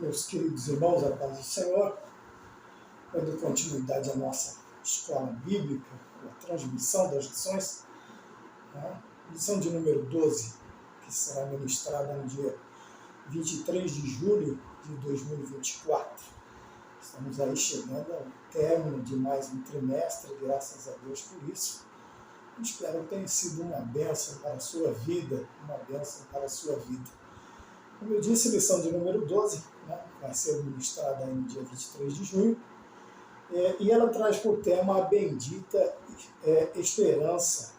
Meus queridos irmãos, a paz do Senhor, dando continuidade à nossa escola bíblica, a transmissão das lições, lição de número 12, que será ministrada no dia 23 de julho de 2024. Estamos aí chegando ao término de mais um trimestre, graças a Deus por isso. Espero que tenha sido uma bênção para a sua vida, uma bênção para a sua vida. Como eu disse, lição de número 12, vai ser ministrada aí no dia 23 de junho, e ela traz por tema a bendita esperança,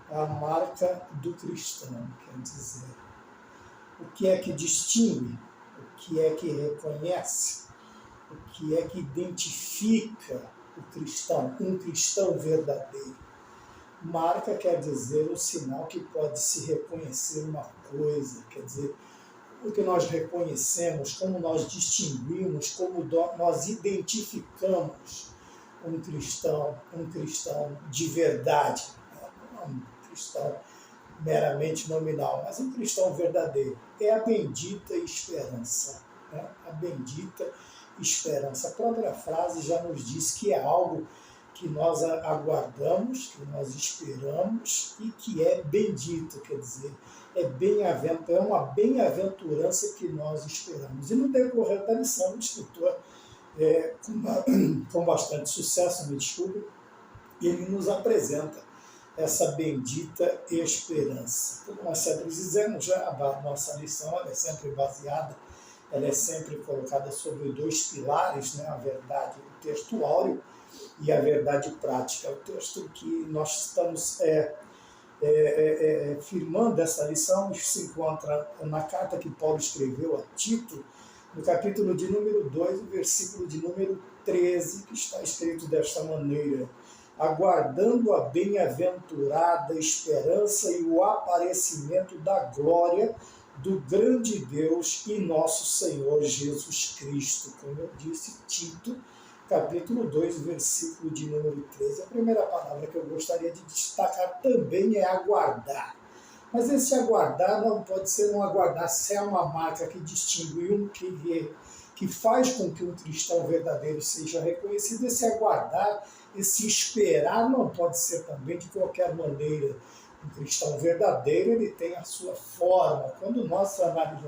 a marca do cristão, quer dizer, o que é que distingue, o que é que reconhece, o que é que identifica o cristão, um cristão verdadeiro. Marca quer dizer um sinal que pode se reconhecer uma coisa, quer dizer, o que nós reconhecemos, como nós distinguimos, como nós identificamos um cristão de verdade, não um cristão meramente nominal, mas um cristão verdadeiro. É a bendita esperança, a bendita esperança. A própria frase já nos diz que é algo que nós aguardamos, que nós esperamos e que é bendito, quer dizer, é uma bem-aventurança que nós esperamos. E no decorrer da lição, o escritor, com bastante sucesso, me desculpe, ele nos apresenta essa bendita esperança. Como nós sempre dizemos, a nossa lição ela é sempre baseada, ela é sempre colocada sobre dois pilares, a verdade textual e a verdade prática. O texto que nós estamos firmando essa lição se encontra na carta que Paulo escreveu a Tito, no capítulo de número 2, no versículo de número 13, que está escrito desta maneira: aguardando a bem-aventurada esperança e o aparecimento da glória do grande Deus e nosso Senhor Jesus Cristo. Como eu disse, Tito, capítulo 2, versículo de número 13. A primeira palavra que eu gostaria de destacar também é aguardar. Mas esse aguardar não pode ser um aguardar se é uma marca que distingue que faz com que um cristão verdadeiro seja reconhecido. Esse aguardar, esse esperar não pode ser também de qualquer maneira. Um cristão verdadeiro, ele tem a sua forma. Quando nós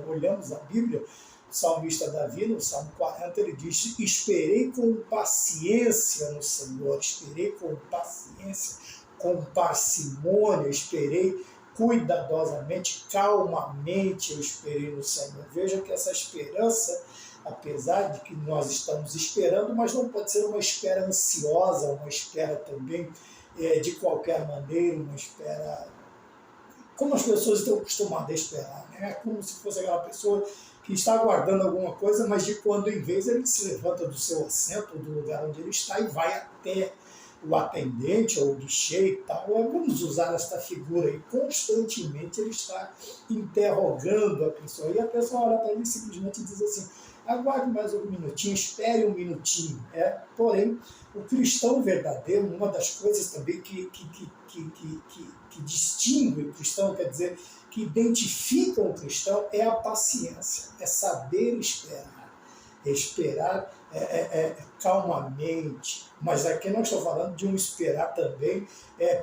olhamos a Bíblia, o salmista Davi, no Salmo 40, ele diz: esperei com paciência no Senhor, esperei com paciência, com parcimônia, esperei cuidadosamente, calmamente eu esperei no Senhor. Veja que essa esperança, apesar de que nós estamos esperando, mas não pode ser uma espera ansiosa, uma espera também de qualquer maneira, uma espera como as pessoas estão acostumadas a esperar, como se fosse aquela pessoa que está aguardando alguma coisa, mas de quando em vez ele se levanta do seu assento, do lugar onde ele está, e vai até o atendente ou o guichê e tal. Vamos usar esta figura e constantemente ele está interrogando a pessoa, e a pessoa olha para ele e simplesmente diz assim: aguarde mais um minutinho, espere um minutinho. Porém, o cristão verdadeiro, uma das coisas também que distingue o cristão, quer dizer, que identifica o cristão, é a paciência, é saber esperar. Esperar calmamente, mas aqui não estou falando de um esperar também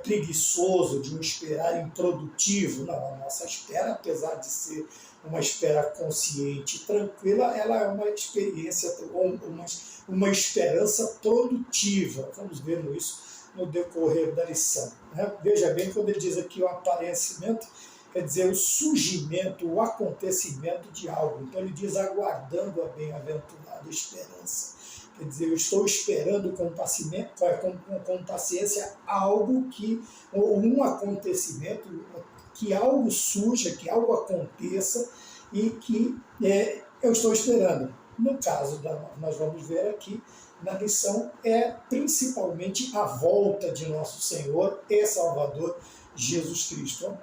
preguiçoso, de um esperar improdutivo. Não, a nossa espera, apesar de ser uma espera consciente e tranquila, ela é uma experiência, uma esperança produtiva. Vamos ver isso no decorrer da lição. Veja bem, quando ele diz aqui o aparecimento, quer dizer, o surgimento, o acontecimento de algo. Então ele diz aguardando a bem-aventurada esperança. Quer dizer, eu estou esperando com paciência algo um acontecimento, que algo surja, que algo aconteça e que eu estou esperando. No caso, nós vamos ver aqui na lição, principalmente a volta de nosso Senhor e Salvador Jesus Cristo.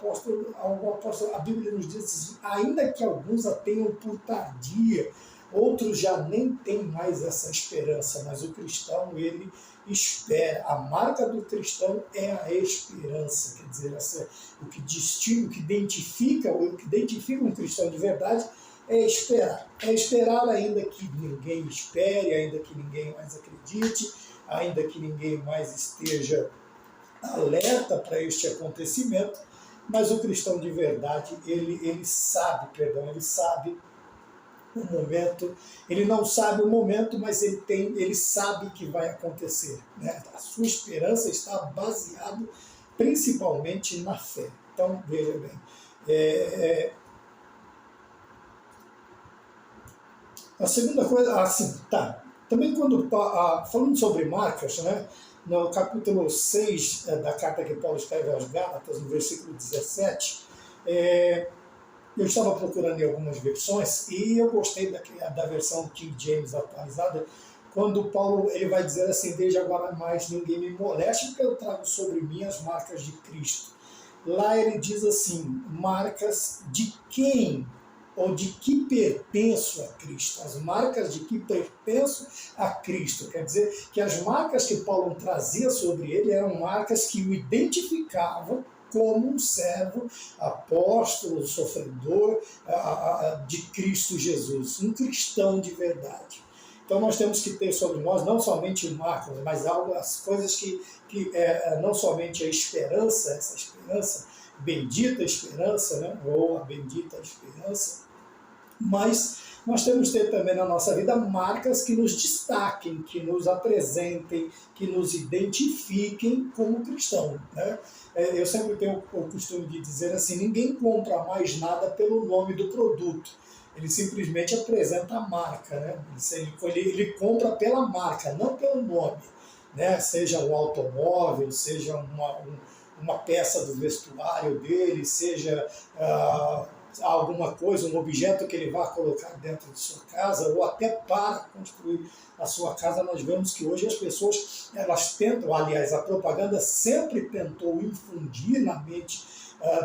A Bíblia nos diz assim: ainda que alguns a tenham por tardia, outros já nem têm mais essa esperança, mas o cristão, ele espera. A marca do cristão é a esperança, quer dizer, o que distingue, o que identifica um cristão de verdade é esperar. É esperar ainda que ninguém espere, ainda que ninguém mais acredite, ainda que ninguém mais esteja alerta para este acontecimento, mas o cristão de verdade, ele sabe, ele sabe o momento, ele não sabe o momento, mas ele sabe que vai acontecer. Né? A sua esperança está baseada principalmente na fé. Então, veja bem, a segunda coisa, assim, tá. Também quando, falando sobre marcas, né, no capítulo 6 da carta que Paulo escreve aos Gálatas, no versículo 17, eu estava procurando em algumas versões e eu gostei da versão King James atualizada, quando Paulo ele vai dizer assim: desde agora mais ninguém me moleste, porque eu trago sobre mim as marcas de Cristo. Lá ele diz assim: marcas de quem ou de que pertenço a Cristo. As marcas de que pertenço a Cristo. Quer dizer que as marcas que Paulo trazia sobre ele eram marcas que o identificavam como um servo, apóstolo, sofredor de Cristo Jesus, um cristão de verdade. Então nós temos que ter sobre nós não somente marcas, mas as coisas que não somente a esperança, essa esperança, bendita esperança, né? Ou a bendita esperança, mas nós temos que ter também na nossa vida marcas que nos destaquem, que nos apresentem, que nos identifiquem como cristão. Né? Eu sempre tenho o costume de dizer assim: ninguém compra mais nada pelo nome do produto, ele simplesmente apresenta a marca. Né? Ele compra pela marca, não pelo nome. Né? Seja um automóvel, seja uma peça do vestuário dele, seja alguma coisa, um objeto que ele vai colocar dentro de sua casa, ou até para construir a sua casa. Nós vemos que hoje as pessoas, elas tentam, aliás, a propaganda sempre tentou infundir na mente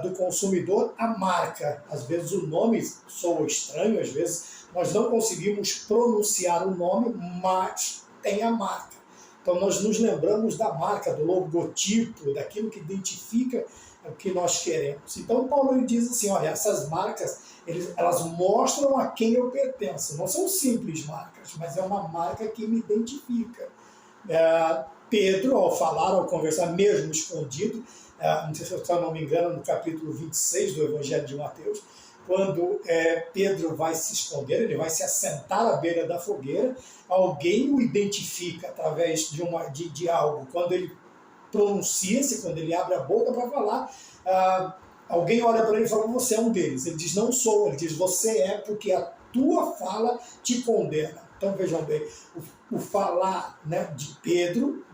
do consumidor a marca. Às vezes o nome soa estranho, às vezes nós não conseguimos pronunciar o nome, mas tem a marca. Então nós nos lembramos da marca, do logotipo, daquilo que identifica o que nós queremos. Então Paulo ele diz assim: olha, essas marcas, elas mostram a quem eu pertenço. Não são simples marcas, mas é uma marca que me identifica. Pedro, ao falar, ao conversar, mesmo escondido, se eu não me engano, no capítulo 26 do Evangelho de Mateus, quando Pedro vai se esconder, ele vai se assentar à beira da fogueira, alguém o identifica através de algo. Quando ele pronuncia-se, quando ele abre a boca para falar, alguém olha para ele e fala: você é um deles. Ele diz: não sou. Ele diz: você é, porque a tua fala te condena. Então vejam bem, o falar, né, de Pedro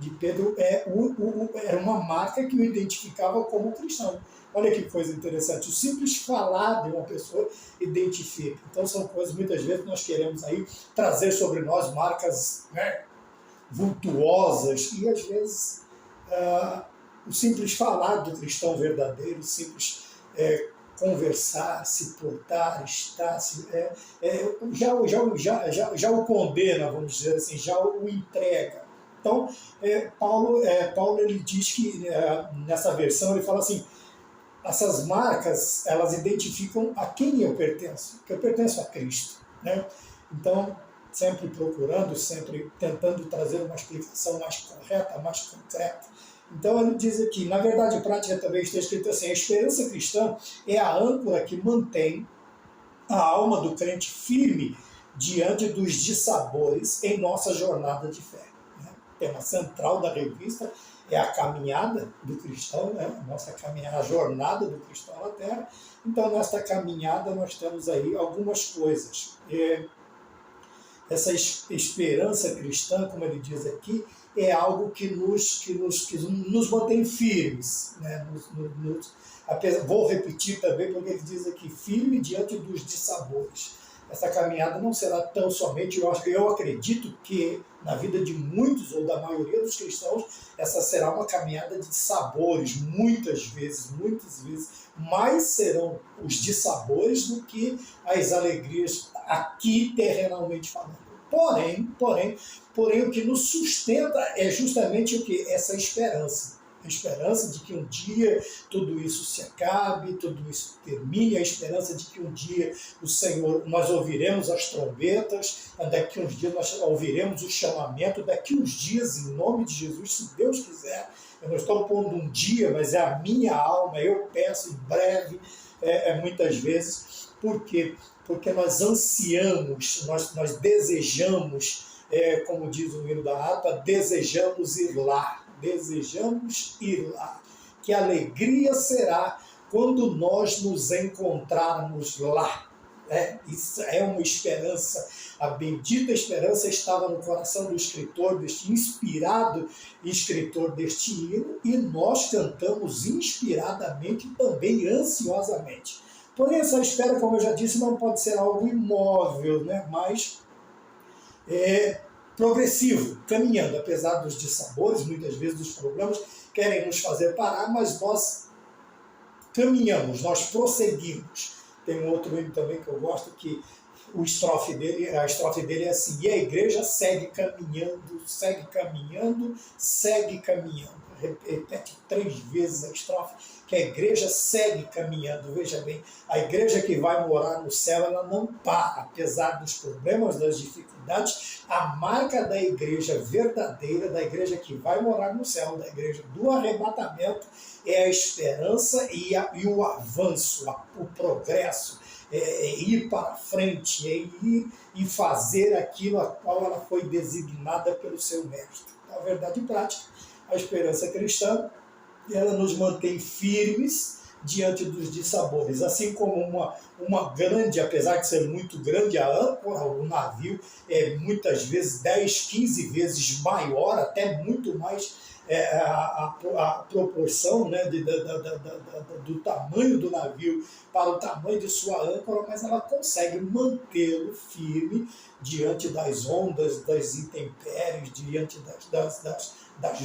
era uma marca que o identificava como cristão. Olha que coisa interessante, o simples falar de uma pessoa identifica. Então são coisas, muitas vezes, nós queremos aí trazer sobre nós marcas, né, vultuosas, e às vezes o simples falar do cristão verdadeiro, o simples conversar, se portar, estar, já o condena, vamos dizer assim, já o entrega. Então, Paulo ele diz que, nessa versão, ele fala assim: essas marcas, elas identificam a quem eu pertenço, que eu pertenço a Cristo. Né? Então, sempre procurando, sempre tentando trazer uma explicação mais correta, mais concreta. Então ele diz aqui, na verdade prática também está escrito assim: a esperança cristã é a âncora que mantém a alma do crente firme diante dos dissabores em nossa jornada de fé. O tema central da revista é a caminhada do cristão, né? A nossa caminhada, a jornada do cristão na Terra. Então, nesta caminhada, nós temos aí algumas coisas. Essa esperança cristã, como ele diz aqui, é algo que nos mantém firmes. Né? Vou repetir também, porque ele diz aqui: firme diante dos dissabores. Essa caminhada não será tão somente, eu acredito que na vida de muitos ou da maioria dos cristãos, essa será uma caminhada de sabores, muitas vezes, mais serão os dissabores do que as alegrias aqui terrenalmente falando. Porém, o que nos sustenta é justamente o que? Essa esperança. A esperança de que um dia tudo isso se acabe, tudo isso termine, a esperança de que um dia o Senhor, nós ouviremos as trombetas, daqui uns dias nós ouviremos o chamamento, daqui uns dias, em nome de Jesus, se Deus quiser. Eu não estou pondo um dia, mas é a minha alma, eu peço em breve, muitas vezes. Por quê? Porque nós ansiamos, nós desejamos, como diz o hino da harpa, desejamos ir lá. Desejamos ir lá. Que alegria será quando nós nos encontrarmos lá. Isso é uma esperança. A bendita esperança estava no coração do escritor, deste inspirado escritor deste hino, e nós cantamos inspiradamente e também ansiosamente. Porém, essa espera, como eu já disse, não pode ser algo imóvel, né? Mas progressivo, caminhando, apesar dos dissabores, muitas vezes dos problemas, querem nos fazer parar, mas nós caminhamos, nós prosseguimos. Tem um outro hino também que eu gosto, que a estrofe dele é assim: e a igreja segue caminhando, segue caminhando, segue caminhando. Repete 3 vezes a estrofe, que a igreja segue caminhando. Veja bem, a igreja que vai morar no céu, ela não para, apesar dos problemas, das dificuldades. A marca da igreja verdadeira, da igreja que vai morar no céu, da igreja do arrebatamento, é a esperança e o avanço, o progresso, ir para frente, ir e fazer aquilo a qual ela foi designada pelo seu mestre. Na verdade prática, a esperança cristã, ela nos mantém firmes diante dos dissabores. Assim como uma grande, apesar de ser muito grande, a âncora, o navio é muitas vezes 10, 15 vezes maior, até muito mais a proporção, né, do tamanho do navio para o tamanho de sua âncora, mas ela consegue mantê-lo firme diante das ondas, das intempéries, diante das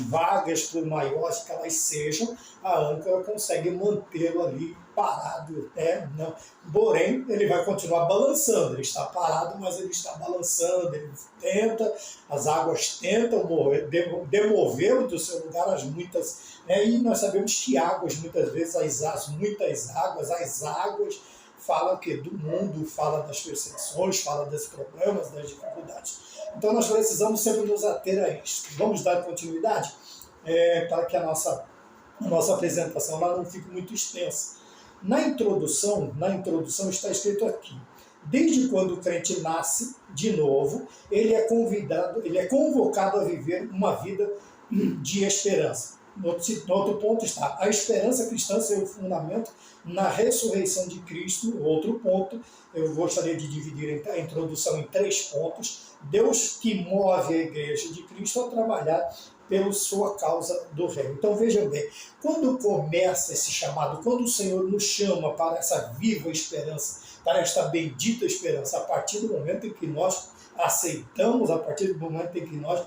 vagas, por maiores que elas sejam. A âncora consegue mantê-lo ali parado. Não. Porém, ele vai continuar balançando. Ele está parado, mas ele está balançando. Ele tenta, as águas tentam demovê-lo do seu lugar, as muitas. E nós sabemos que águas, muitas vezes, as águas falam o quê? Do mundo, fala das perseguições, fala dos problemas, das dificuldades. Então nós precisamos sempre nos ater a isso. Vamos dar continuidade para que a nossa apresentação lá não fique muito extensa. Na introdução está escrito aqui: desde quando o crente nasce de novo, ele é convocado a viver uma vida de esperança. No outro ponto está: a esperança cristã ser o fundamento na ressurreição de Cristo. Outro ponto, eu gostaria de dividir a introdução em 3 pontos. Deus que move a igreja de Cristo a trabalhar pela sua causa do reino. Então vejam bem, quando começa esse chamado, quando o Senhor nos chama para essa viva esperança, para esta bendita esperança, a partir do momento em que nós aceitamos, a partir do momento em que nós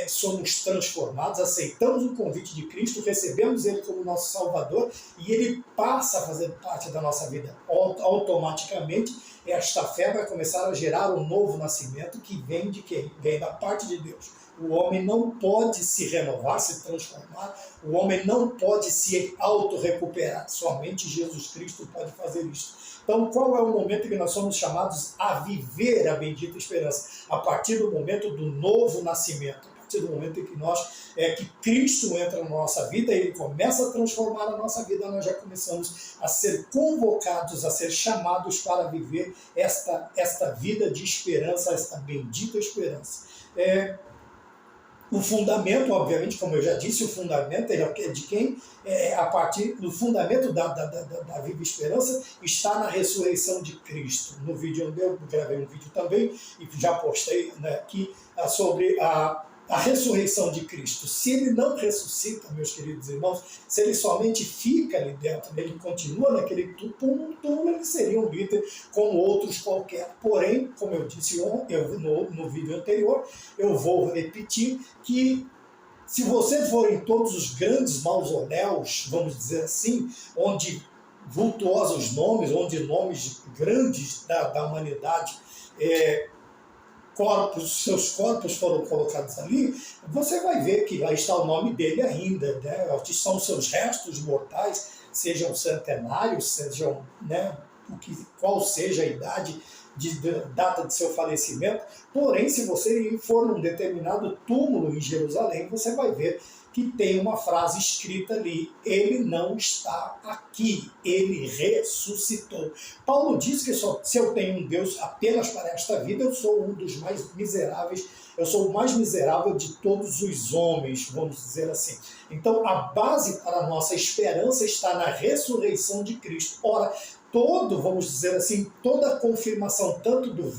somos transformados, aceitamos o convite de Cristo, recebemos Ele como nosso Salvador e Ele passa a fazer parte da nossa vida. Automaticamente, esta fé vai começar a gerar um novo nascimento que vem de quem? Vem da parte de Deus. O homem não pode se renovar, se transformar, o homem não pode se auto-recuperar, somente Jesus Cristo pode fazer isso. Então, qual é o momento que nós somos chamados a viver a bendita esperança? A partir do momento do novo nascimento, a partir do momento em que que Cristo entra na nossa vida, Ele começa a transformar a nossa vida, nós já começamos a ser convocados, a ser chamados para viver esta vida de esperança, esta bendita esperança. O fundamento, obviamente, como eu já disse, o fundamento ele é de quem? A partir do fundamento da viva esperança está na ressurreição de Cristo. No vídeo onde eu gravei um vídeo também, e já postei, né, aqui, sobre a ressurreição de Cristo. Se ele não ressuscita, meus queridos irmãos, se ele somente fica ali dentro, ele continua naquele túmulo, ele seria um líder como outros qualquer. Porém, como eu disse no vídeo anterior, eu vou repetir que se você for em todos os grandes mausoléus, vamos dizer assim, onde vultuosos nomes, onde nomes grandes da humanidade seus corpos foram colocados ali, você vai ver que lá está o nome dele ainda, né? São seus restos mortais, sejam centenários, sejam, né, qual seja a idade data de seu falecimento. Porém, se você for num determinado túmulo em Jerusalém, você vai ver que tem uma frase escrita ali: ele não está aqui, ele ressuscitou. Paulo diz que se eu tenho um Deus apenas para esta vida, eu sou um dos mais miseráveis, eu sou o mais miserável de todos os homens, vamos dizer assim. Então, a base para a nossa esperança está na ressurreição de Cristo. Ora, vamos dizer assim, toda a confirmação, tanto do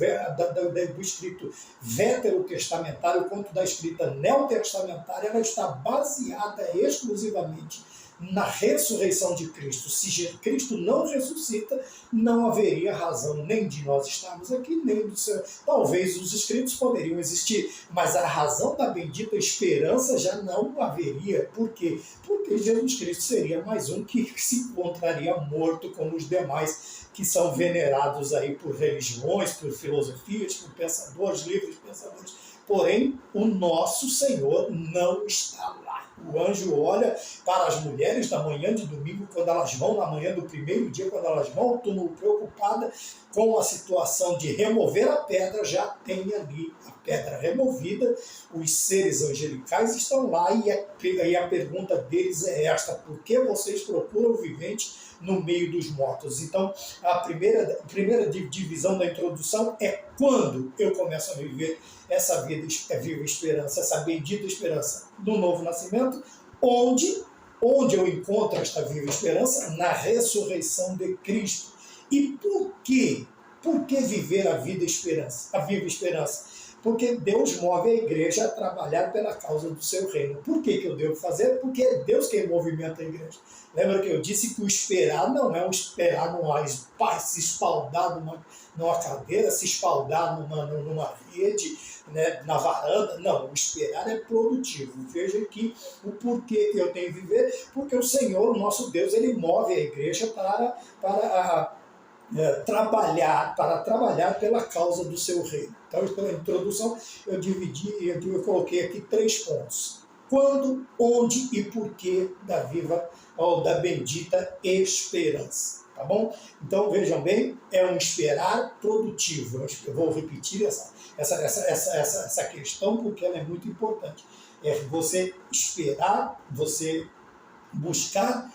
escrito veterotestamentário quanto da escrita neotestamentária, ela está baseada exclusivamente na ressurreição de Cristo. Se Cristo não ressuscita, não haveria razão nem de nós estarmos aqui, nem do céu. Talvez os escritos poderiam existir, mas a razão da bendita esperança já não haveria. Por quê? Porque Jesus Cristo seria mais um que se encontraria morto como os demais que são venerados aí por religiões, por filosofias, por pensadores, livres pensadores. Porém, o nosso Senhor não está lá. O anjo olha para as mulheres na manhã de domingo, quando elas vão, na manhã do primeiro dia, quando elas vão ao túmulo preocupada com a situação de remover a pedra, já tem ali a pedra removida, os seres angelicais estão lá e a pergunta deles é esta: por que vocês procuram o vivente no meio dos mortos? Então, a primeira divisão da introdução é quando eu começo a viver essa vida, viva esperança, essa bendita esperança do novo nascimento, onde eu encontro esta viva esperança? Na ressurreição de Cristo. E por quê? Por que viver a viva esperança? Porque Deus move a igreja a trabalhar pela causa do seu reino. Por que eu devo fazer? Porque é Deus quem movimenta a igreja. Lembra que eu disse que o esperar não é um esperar se espaldar numa cadeira, se espaldar numa rede, né, na varanda. Não, o esperar é produtivo. Veja aqui o porquê que eu tenho que viver, porque o Senhor, o nosso Deus, ele move a igreja para trabalhar pela causa do seu reino. Então, pela introdução, eu coloquei aqui 3 pontos: quando, onde e porquê da bendita esperança. Tá bom? Então, vejam bem, é um esperar produtivo. Eu vou repetir essa questão porque ela é muito importante. É você esperar, você buscar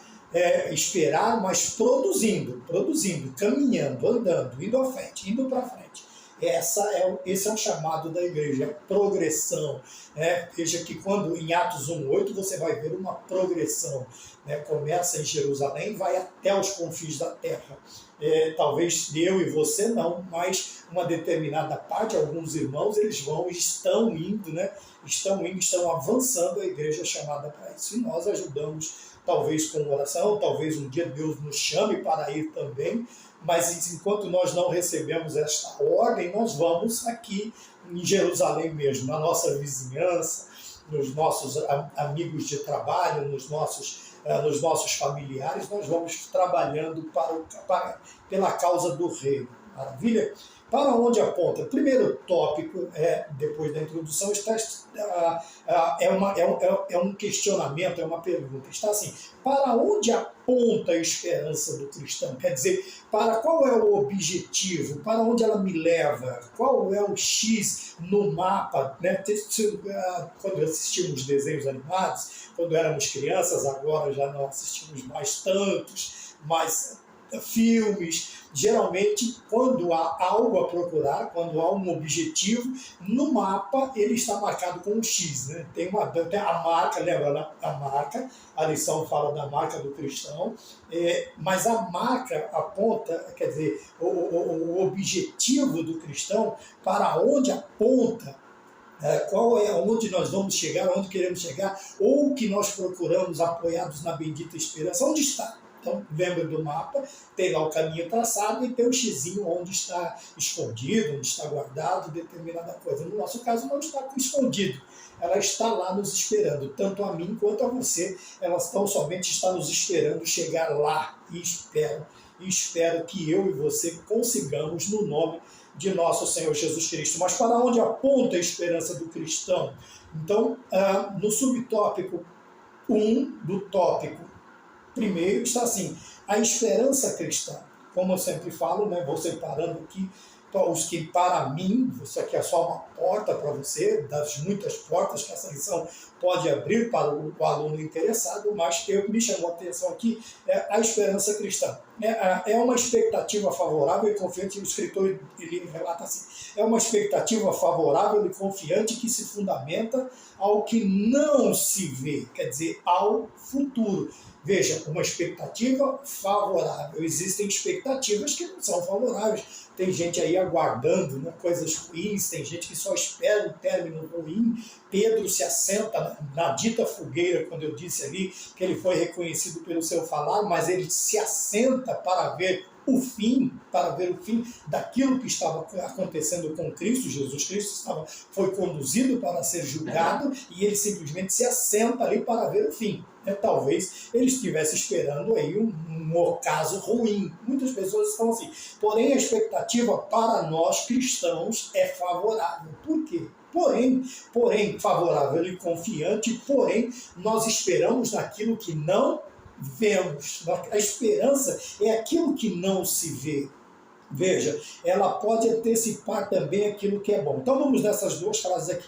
esperar, mas produzindo, caminhando, andando, indo à frente, indo para frente. Esse é o chamado da igreja, progressão. Né? Veja que quando em Atos 1:8 você vai ver uma progressão. Né? Começa em Jerusalém, vai até os confins da terra. Talvez eu e você não, mas uma determinada parte, alguns irmãos, eles estão indo, né? Estão avançando, a igreja é chamada para isso. E nós ajudamos, talvez com oração, talvez um dia Deus nos chame para ir também, mas enquanto nós não recebemos esta ordem, nós vamos aqui em Jerusalém mesmo, na nossa vizinhança, nos nossos amigos de trabalho, nos nossos familiares, nós vamos trabalhando pela causa do reino. Maravilha? Para onde aponta? O primeiro tópico, depois da introdução, é um questionamento, é uma pergunta. Está assim: para onde aponta a esperança do cristão? Quer dizer, qual é o objetivo? Para onde ela me leva? Qual é o X no mapa? Né? Quando assistimos desenhos animados, quando éramos crianças, agora já não assistimos mais tantos, mas filmes. Geralmente, quando há algo a procurar, quando há um objetivo, no mapa ele está marcado com um X. Né? Tem a marca, lembra a marca, a lição fala da marca do cristão, mas a marca aponta, quer dizer, o objetivo do cristão, para onde aponta, qual é onde nós vamos chegar, onde queremos chegar, ou o que nós procuramos apoiados na bendita esperança, onde está? Então, lembra do mapa, tem lá o caminho traçado e tem o xizinho onde está escondido, onde está guardado determinada coisa. No nosso caso, não está escondido. Ela está lá nos esperando, tanto a mim quanto a você. Elas tão somente está nos esperando chegar lá e esperam e espero que eu e você consigamos no nome de nosso Senhor Jesus Cristo. Mas para onde aponta a esperança do cristão? Então, no subtópico 1 do tópico primeiro está assim, a esperança cristã. Como eu sempre falo, né, vou separando aqui os que para mim, isso aqui é só uma porta para você, das muitas portas que essa lição pode abrir para o aluno interessado, mas que me chamou a atenção aqui é a esperança cristã. É uma expectativa favorável e confiante, o escritor ele relata assim, é uma expectativa favorável e confiante que se fundamenta ao que não se vê, quer dizer, ao futuro. Veja, uma expectativa favorável. Existem expectativas que não são favoráveis. Tem gente aí aguardando, né, coisas ruins, tem gente que só espera um término ruim. Pedro se assenta na dita fogueira, quando eu disse ali que ele foi reconhecido pelo seu falar, mas ele se assenta para ver o fim daquilo que estava acontecendo com Cristo. Jesus Cristo foi conduzido para ser julgado e ele simplesmente se assenta ali para ver o fim. Talvez ele estivesse esperando aí um ocaso ruim. Muitas pessoas estão assim. Porém, a expectativa para nós cristãos é favorável. Por quê? Porém, favorável e confiante, porém, nós esperamos naquilo que não vemos. A esperança é aquilo que não se vê. Veja, ela pode antecipar também aquilo que é bom. Então vamos nessas duas frases aqui.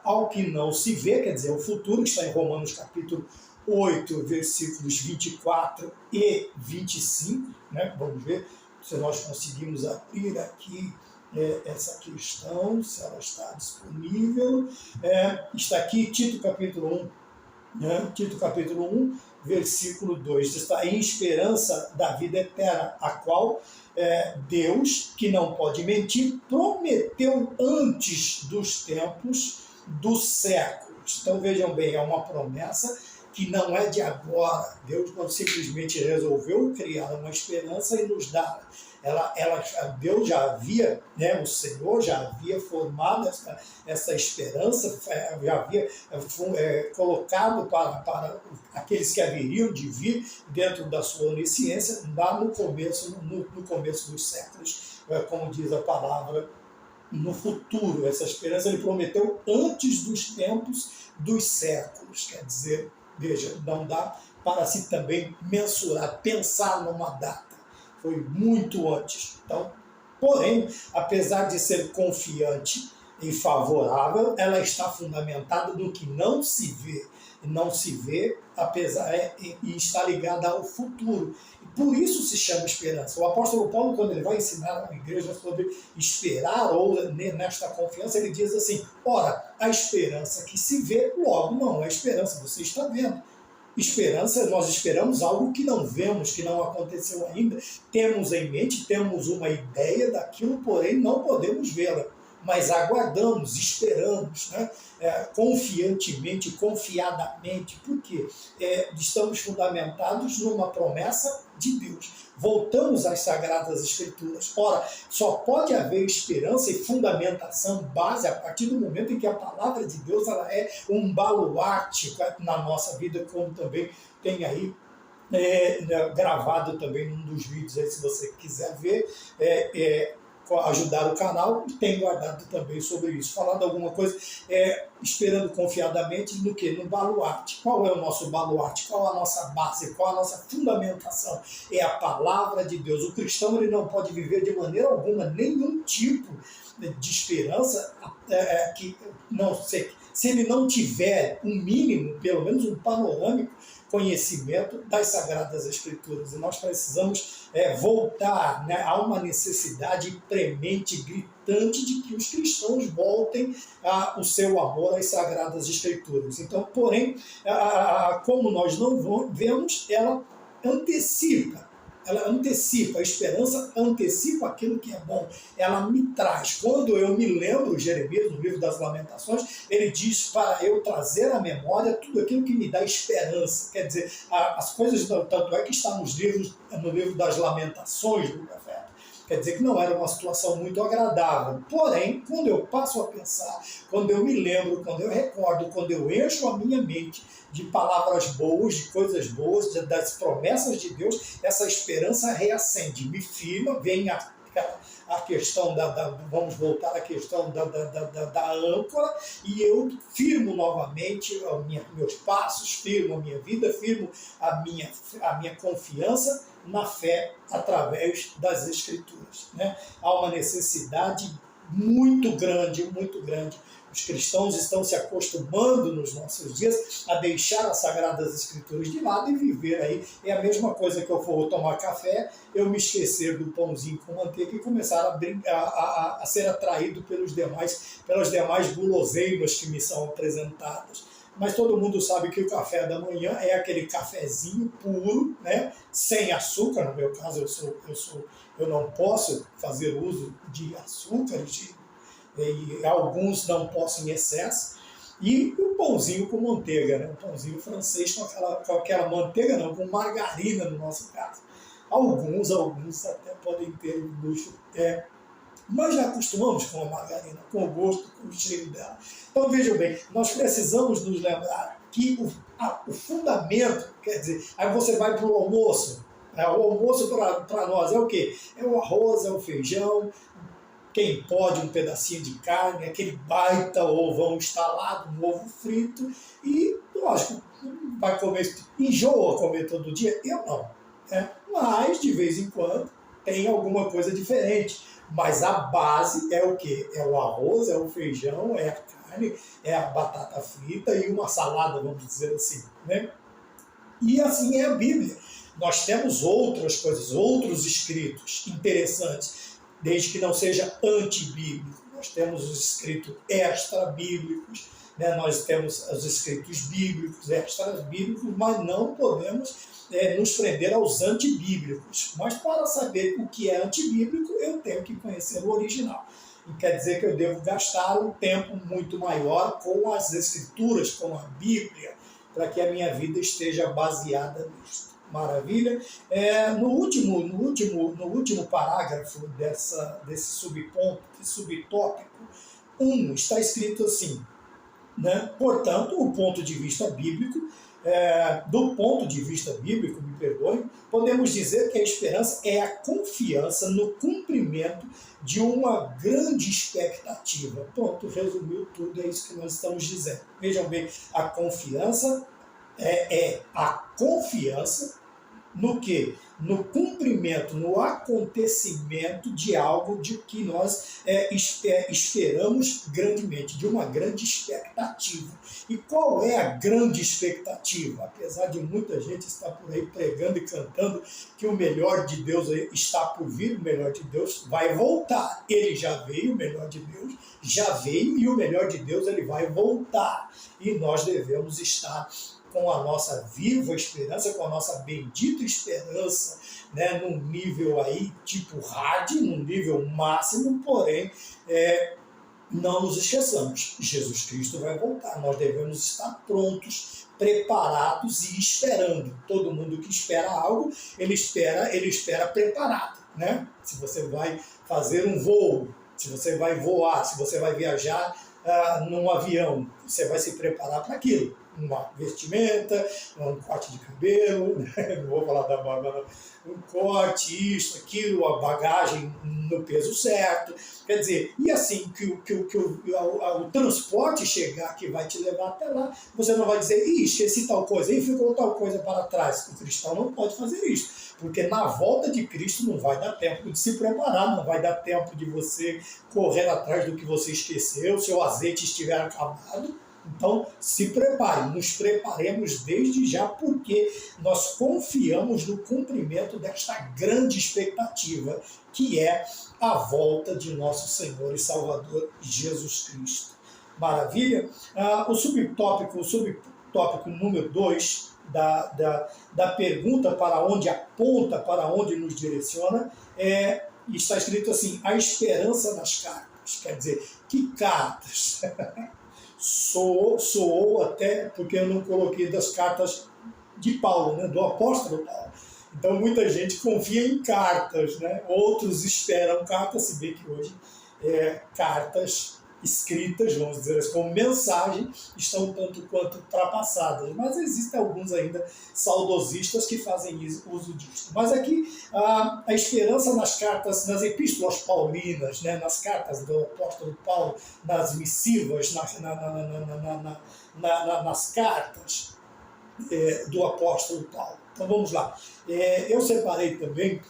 Ao que não se vê, quer dizer, o futuro, que está em Romanos capítulo 8, versículos 24 e 25. Né? Vamos ver se nós conseguimos abrir aqui essa questão, se ela está disponível. Está aqui Tito capítulo 1, Tito capítulo 1, versículo 2, está em esperança da vida eterna, a qual Deus, que não pode mentir, prometeu antes dos tempos dos séculos. Então vejam bem, é uma promessa que não é de agora. Deus não simplesmente resolveu criar uma esperança e nos dar. Deus já havia, o Senhor já havia formado essa esperança, já havia colocado para aqueles que haveriam de vir dentro da sua onisciência, lá no começo dos séculos, como diz a palavra, no futuro. Essa esperança ele prometeu antes dos tempos dos séculos, quer dizer, veja, não dá para se também mensurar, pensar numa data. Foi muito antes. Então, porém, apesar de ser confiante e favorável, ela está fundamentada no que não se vê. Não se vê, e está ligada ao futuro. E por isso se chama esperança. O apóstolo Paulo, quando ele vai ensinar a igreja sobre esperar ou nesta confiança, ele diz assim, ora, a esperança que se vê, logo não é esperança, você está vendo. Esperança, nós esperamos algo que não vemos, que não aconteceu ainda. Temos em mente, temos uma ideia daquilo, porém não podemos vê-la. Mas aguardamos, esperamos, né? Confiantemente, confiadamente. Por quê? Estamos fundamentados numa promessa de Deus. Voltamos às Sagradas Escrituras. Ora, só pode haver esperança e fundamentação base a partir do momento em que a palavra de Deus ela é um baluarte na nossa vida, como também tem aí gravado também num dos vídeos aí, se você quiser ver, ajudar o canal, e tem guardado também sobre isso, falando alguma coisa, esperando confiadamente no que? No baluarte. Qual é o nosso baluarte? Qual a nossa base? Qual a nossa fundamentação? É a palavra de Deus. O cristão ele não pode viver de maneira alguma nenhum tipo de esperança que não sei, se ele não tiver um mínimo, pelo menos um panorâmico conhecimento das Sagradas Escrituras. E nós precisamos voltar, né, a uma necessidade premente, gritante, de que os cristãos voltem o seu amor às Sagradas Escrituras. Então, porém, como nós não vemos, ela antecipa, a esperança antecipa aquilo que é bom, ela me traz. Quando eu me lembro, Jeremias, no livro das Lamentações, ele diz para eu trazer à memória tudo aquilo que me dá esperança. Quer dizer, as coisas, tanto é que está no livro das Lamentações do profeta. Quer dizer que não era uma situação muito agradável. Porém, quando eu passo a pensar, quando eu me lembro, quando eu recordo, quando eu encho a minha mente de palavras boas, de coisas boas, das promessas de Deus, essa esperança reacende, me firma, vem a questão vamos voltar à questão da âncora, e eu firmo novamente meus passos, firmo a minha vida, firmo a minha confiança na fé através das Escrituras. Né? Há uma necessidade muito grande, muito grande. Os cristãos estão se acostumando nos nossos dias a deixar as Sagradas Escrituras de lado e viver aí. É a mesma coisa que eu for tomar café, eu me esquecer do pãozinho com manteiga e começar a ser atraído pelas demais guloseimas que me são apresentadas. Mas todo mundo sabe que o café da manhã é aquele cafezinho puro, né? Sem açúcar. No meu caso, eu não posso fazer uso de açúcares, e alguns não posso em excesso, e o pãozinho com manteiga, né? O pãozinho francês com aquela manteiga, não, com margarina no nosso caso. Alguns até podem ter o luxo, mas já acostumamos com a margarina, com o gosto, com o cheiro dela. Então vejam bem, nós precisamos nos lembrar que o fundamento, quer dizer, aí você vai para o almoço. O almoço para nós é o quê? É o arroz, é o feijão, quem pode um pedacinho de carne, aquele baita ovão instalado, um ovo frito, e lógico, vai comer, enjoa comer todo dia? Eu não. Mas de vez em quando tem alguma coisa diferente. Mas a base é o quê? É o arroz, é o feijão, é a carne, é a batata frita e uma salada, vamos dizer assim. Né? E assim é a Bíblia. Nós temos outras coisas, outros escritos interessantes, desde que não seja antibíblico. Nós temos os escritos extra-bíblicos, né? Nós temos os escritos bíblicos, extra-bíblicos, mas não podemos nos prender aos antibíblicos. Mas para saber o que é antibíblico, eu tenho que conhecer o original. E quer dizer que eu devo gastar um tempo muito maior com as Escrituras, com a Bíblia, para que a minha vida esteja baseada nisto. Maravilha? No último parágrafo desse subponto, desse subtópico 1, está escrito assim, né? Portanto, o ponto de vista bíblico, do ponto de vista bíblico, me perdoe, podemos dizer que a esperança é a confiança no cumprimento de uma grande expectativa. Pronto, resumiu tudo, é isso que nós estamos dizendo. Vejam bem, a confiança é a confiança no quê? No cumprimento, no acontecimento de algo de que nós esperamos grandemente, de uma grande expectativa. E qual é a grande expectativa? Apesar de muita gente estar por aí pregando e cantando que o melhor de Deus está por vir, o melhor de Deus vai voltar. Ele já veio, o melhor de Deus já veio, e o melhor de Deus ele vai voltar. E nós devemos estar com a nossa viva esperança, com a nossa bendita esperança, né, num nível aí tipo hard, num nível máximo, porém, não nos esqueçamos, Jesus Cristo vai voltar, nós devemos estar prontos, preparados e esperando. Todo mundo que espera algo, ele espera preparado, né? Se você vai fazer um voo, se você vai voar, se você vai viajar num avião, você vai se preparar para aquilo. Uma vestimenta, um corte de cabelo, não vou falar da barba, não. Um corte, isso, aquilo, a bagagem no peso certo. Quer dizer, e assim que o transporte chegar, que vai te levar até lá, você não vai dizer, esqueci tal coisa, e ficou tal coisa para trás. O cristão não pode fazer isso, porque na volta de Cristo não vai dar tempo de se preparar, não vai dar tempo de você correr atrás do que você esqueceu, se o azeite estiver acabado. Então, se prepare, nos preparemos desde já, porque nós confiamos no cumprimento desta grande expectativa, que é a volta de nosso Senhor e Salvador Jesus Cristo. Maravilha? O subtópico número 2 da pergunta para onde aponta, para onde nos direciona, está escrito assim, a esperança nas cartas. Quer dizer, que cartas? Soou até, porque eu não coloquei das cartas de Paulo, né, do apóstolo Paulo. Então muita gente confia em cartas, né? Outros esperam cartas, se bem que hoje cartas escritas, vamos dizer assim, como mensagem, estão um tanto quanto ultrapassadas. Mas existem alguns ainda saudosistas que fazem uso disso. Mas aqui a esperança nas cartas, nas epístolas paulinas, né, nas cartas do apóstolo Paulo, nas missivas, nas cartas do apóstolo Paulo. Então vamos lá. Eu separei também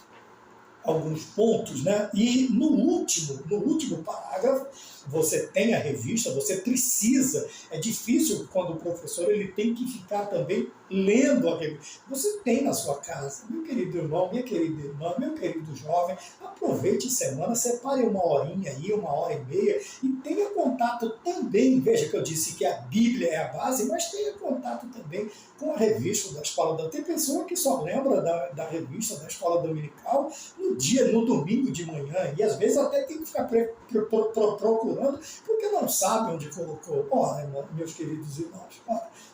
alguns pontos, né? E no último parágrafo, você tem a revista, você precisa, é difícil quando o professor ele tem que ficar também lendo a revista. Você tem na sua casa, meu querido irmão, minha querida irmã, meu querido jovem, aproveite a semana, separe uma horinha aí, 1h30 e tenha contato também, veja que eu disse que a Bíblia é a base, mas tenha contato também com a revista da Escola Dominical. Tem pessoa que só lembra da revista da Escola Dominical no domingo de manhã, e às vezes até tem que ficar procurando, porque não sabe onde colocou. Ora, meus queridos irmãos,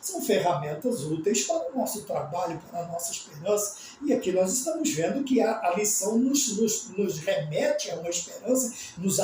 são ferramentas úteis para o nosso trabalho, para a nossa esperança, e aqui nós estamos vendo que a lição nos remete a uma esperança, nos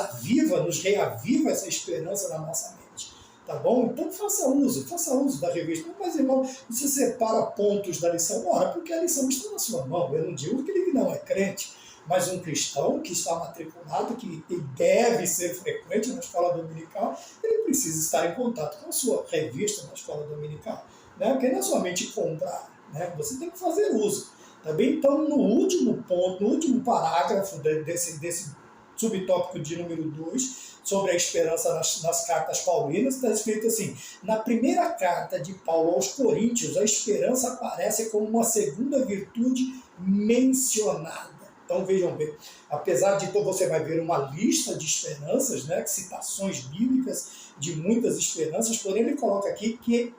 reaviva essa esperança na nossa mente. Tá bom? Então faça uso da revista. Mas, irmão, você separa pontos da lição. Ora, porque a lição está na sua mão. Eu não digo que ele não é crente, mas um cristão que está matriculado, que deve ser frequente na escola dominical, ele precisa estar em contato com a sua revista na escola dominical. Né? Porque não é somente comprar, né? Você tem que fazer uso. Tá bem? Então, no último ponto, no último parágrafo desse subtópico de número 2, sobre a esperança nas cartas paulinas, está escrito assim: na primeira carta de Paulo aos Coríntios, a esperança aparece como uma segunda virtude mencionada. Então vejam bem, apesar de você vai ver uma lista de esperanças, né, citações bíblicas de muitas esperanças, porém ele coloca aqui que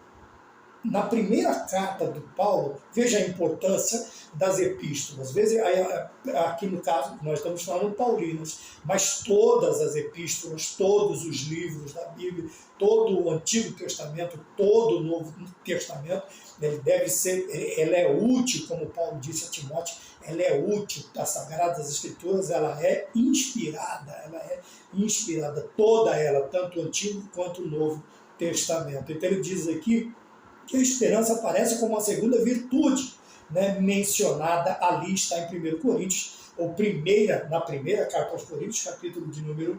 na primeira carta de Paulo, veja a importância das epístolas. Veja, aqui no caso, nós estamos falando paulinas, mas todas as epístolas, todos os livros da Bíblia, todo o Antigo Testamento, todo o Novo Testamento, ela é útil, como Paulo disse a Timóteo, ela é útil. As Sagradas Escrituras, ela é inspirada, toda ela, tanto o Antigo quanto o Novo Testamento. Então ele diz aqui que a esperança aparece como uma segunda virtude, né, mencionada ali, está em 1 Coríntios, na primeira carta aos Coríntios, capítulo de número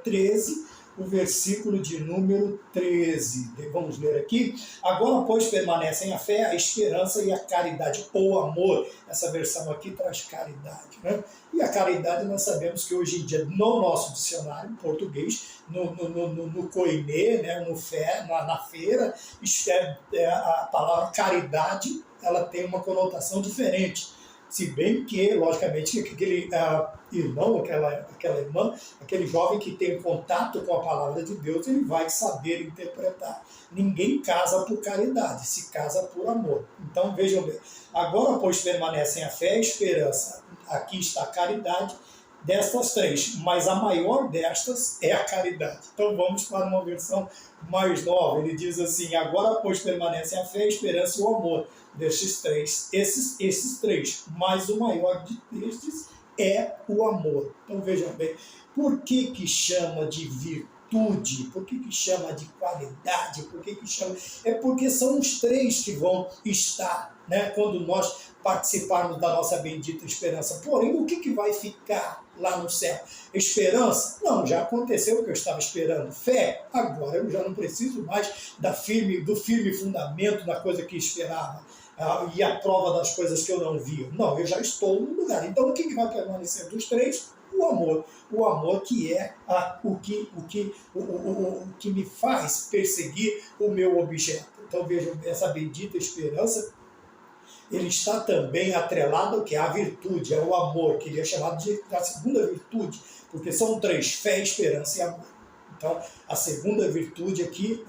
13, o versículo de número 13. Vamos ler aqui. Agora, pois, permanecem a fé, a esperança e a caridade, ou amor. Essa versão aqui traz caridade, né? E a caridade nós sabemos que hoje em dia, no nosso dicionário em português, no Koiné, né, na feira, a palavra caridade ela tem uma conotação diferente. Se bem que, logicamente, aquele irmão, aquela irmã, aquele jovem que tem contato com a palavra de Deus, ele vai saber interpretar. Ninguém casa por caridade, se casa por amor. Então, vejam bem. Agora, pois, permanecem a fé e a esperança. Aqui está a caridade, destas três, mas a maior destas é a caridade. Então, vamos para uma versão mais nova. Ele diz assim: agora, pois, permanecem a fé, a esperança e o amor. Destes três, esses três, mas o maior destes é o amor. Então vejam bem, por que chama de virtude? Por que chama de qualidade? Por que chama? É porque são os três que vão estar, né, quando nós participarmos da nossa bendita esperança. Porém, o que vai ficar lá no céu? Esperança? Não, já aconteceu o que eu estava esperando. Fé? Agora eu já não preciso mais do firme fundamento da coisa que esperava. E a prova das coisas que eu não via. Não, eu já estou no lugar. Então, o que vai permanecer dos três? O amor. O amor que é o que me faz perseguir o meu objeto. Então, vejam, essa bendita esperança, ele está também atrelado ao que? A virtude, é o amor, que ele é chamado da segunda virtude, porque são três: fé, esperança e amor. Então, a segunda virtude aqui,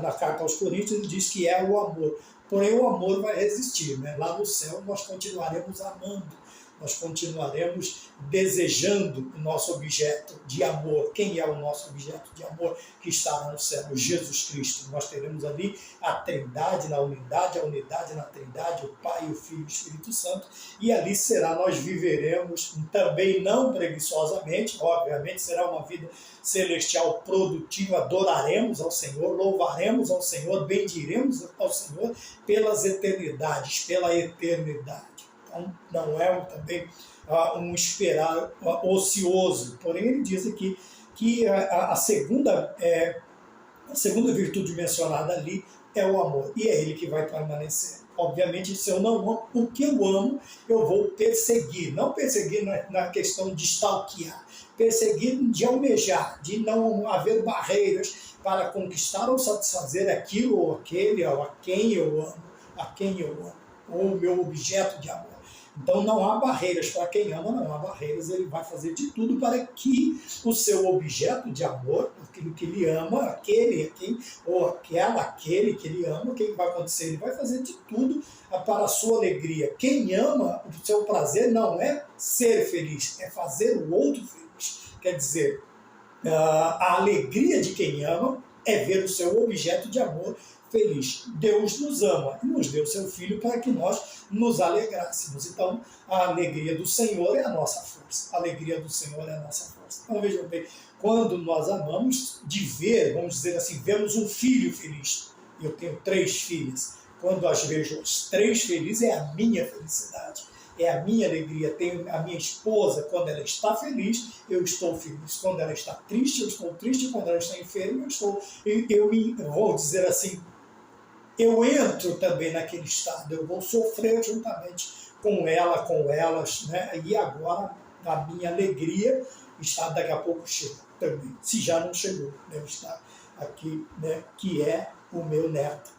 na carta aos Coríntios, ele diz que é o amor. Porém, o amor vai resistir, né? Lá no céu nós continuaremos amando, nós continuaremos desejando o nosso objeto de amor. Quem é o nosso objeto de amor que está no céu? Jesus Cristo. Nós teremos ali a Trindade na unidade, a unidade na Trindade, o Pai, o Filho e o Espírito Santo, e ali nós viveremos também não preguiçosamente, obviamente será uma vida celestial produtiva, adoraremos ao Senhor, louvaremos ao Senhor, bendiremos ao Senhor pelas eternidades, pela eternidade. Então, não é também um esperar ocioso, porém ele diz aqui que a segunda virtude mencionada ali é o amor, e é ele que vai permanecer. Obviamente, se eu não amo o que eu amo, eu vou perseguir. Não perseguir na questão de stalkear, perseguir de almejar, de não haver barreiras para conquistar ou satisfazer aquilo ou aquele, ou a quem eu amo, ou o meu objeto de amor. Então não há barreiras para quem ama, não há barreiras, ele vai fazer de tudo para que o seu objeto de amor, aquilo que ele ama, aquele ou aquele que ele ama, o que vai acontecer? Ele vai fazer de tudo para a sua alegria. Quem ama, o seu prazer não é ser feliz, é fazer o outro feliz. Quer dizer, a alegria de quem ama é ver o seu objeto de amor feliz. Deus nos ama e nos deu seu Filho para que nós nos alegrássemos. Então, a alegria do Senhor é a nossa força. A alegria do Senhor é a nossa força. Então, vejam bem, quando nós amamos, de ver, vamos dizer assim, vemos um filho feliz. Eu tenho 3 filhas. Quando as vejo as 3 felizes, é a minha felicidade. É a minha alegria. Tenho a minha esposa, quando ela está feliz, eu estou feliz. Quando ela está triste, eu estou triste. Quando ela está enferma, eu vou dizer assim, eu entro também naquele estado, eu vou sofrer juntamente com ela, com elas, né? E agora a minha alegria está, daqui a pouco chega também, se já não chegou, deve estar aqui, né? Que é o meu neto,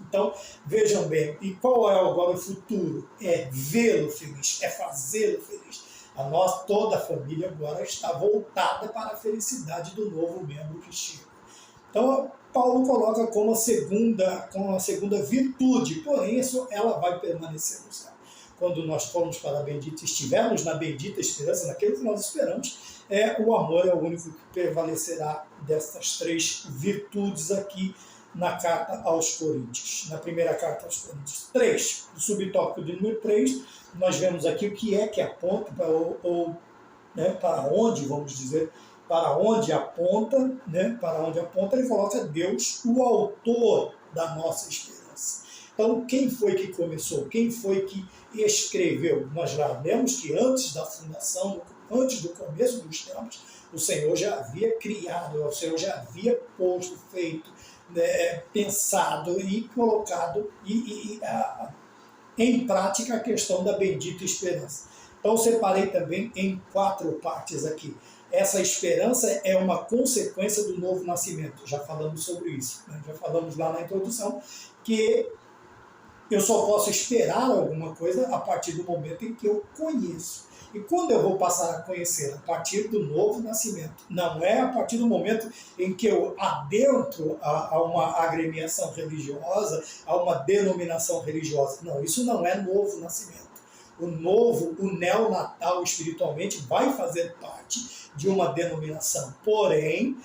Então, vejam bem, e qual é agora o futuro? É vê-lo feliz, é fazê-lo feliz. Toda a família agora está voltada para a felicidade do novo membro que chega. Então, Paulo coloca como a segunda virtude, porém, ela vai permanecer no céu. Quando nós formos para a bendita, estivermos na bendita esperança, naquilo que nós esperamos, o amor é o único que prevalecerá destas 3 virtudes aqui na carta aos Coríntios. Na primeira carta aos Coríntios 3, no subtópico de número 3, nós vemos aqui o que aponta, para onde, vamos dizer, para onde aponta, né? Para onde aponta, ele coloca Deus, o autor da nossa esperança. Então, quem foi que começou? Quem foi que escreveu? Nós já lemos que antes da fundação, antes do começo dos tempos, o Senhor já havia criado, o Senhor já havia posto, feito, pensado e colocado em prática a questão da bendita esperança. Então, separei também em 4 partes aqui. Essa esperança é uma consequência do novo nascimento. Já falamos sobre isso, né? Já falamos lá na introdução que eu só posso esperar alguma coisa a partir do momento em que eu conheço. E quando eu vou passar a conhecer? A partir do novo nascimento. Não é a partir do momento em que eu adentro a uma agremiação religiosa, a uma denominação religiosa. Não, isso não é novo nascimento. O neonatal espiritualmente vai fazer parte de uma denominação. Porém,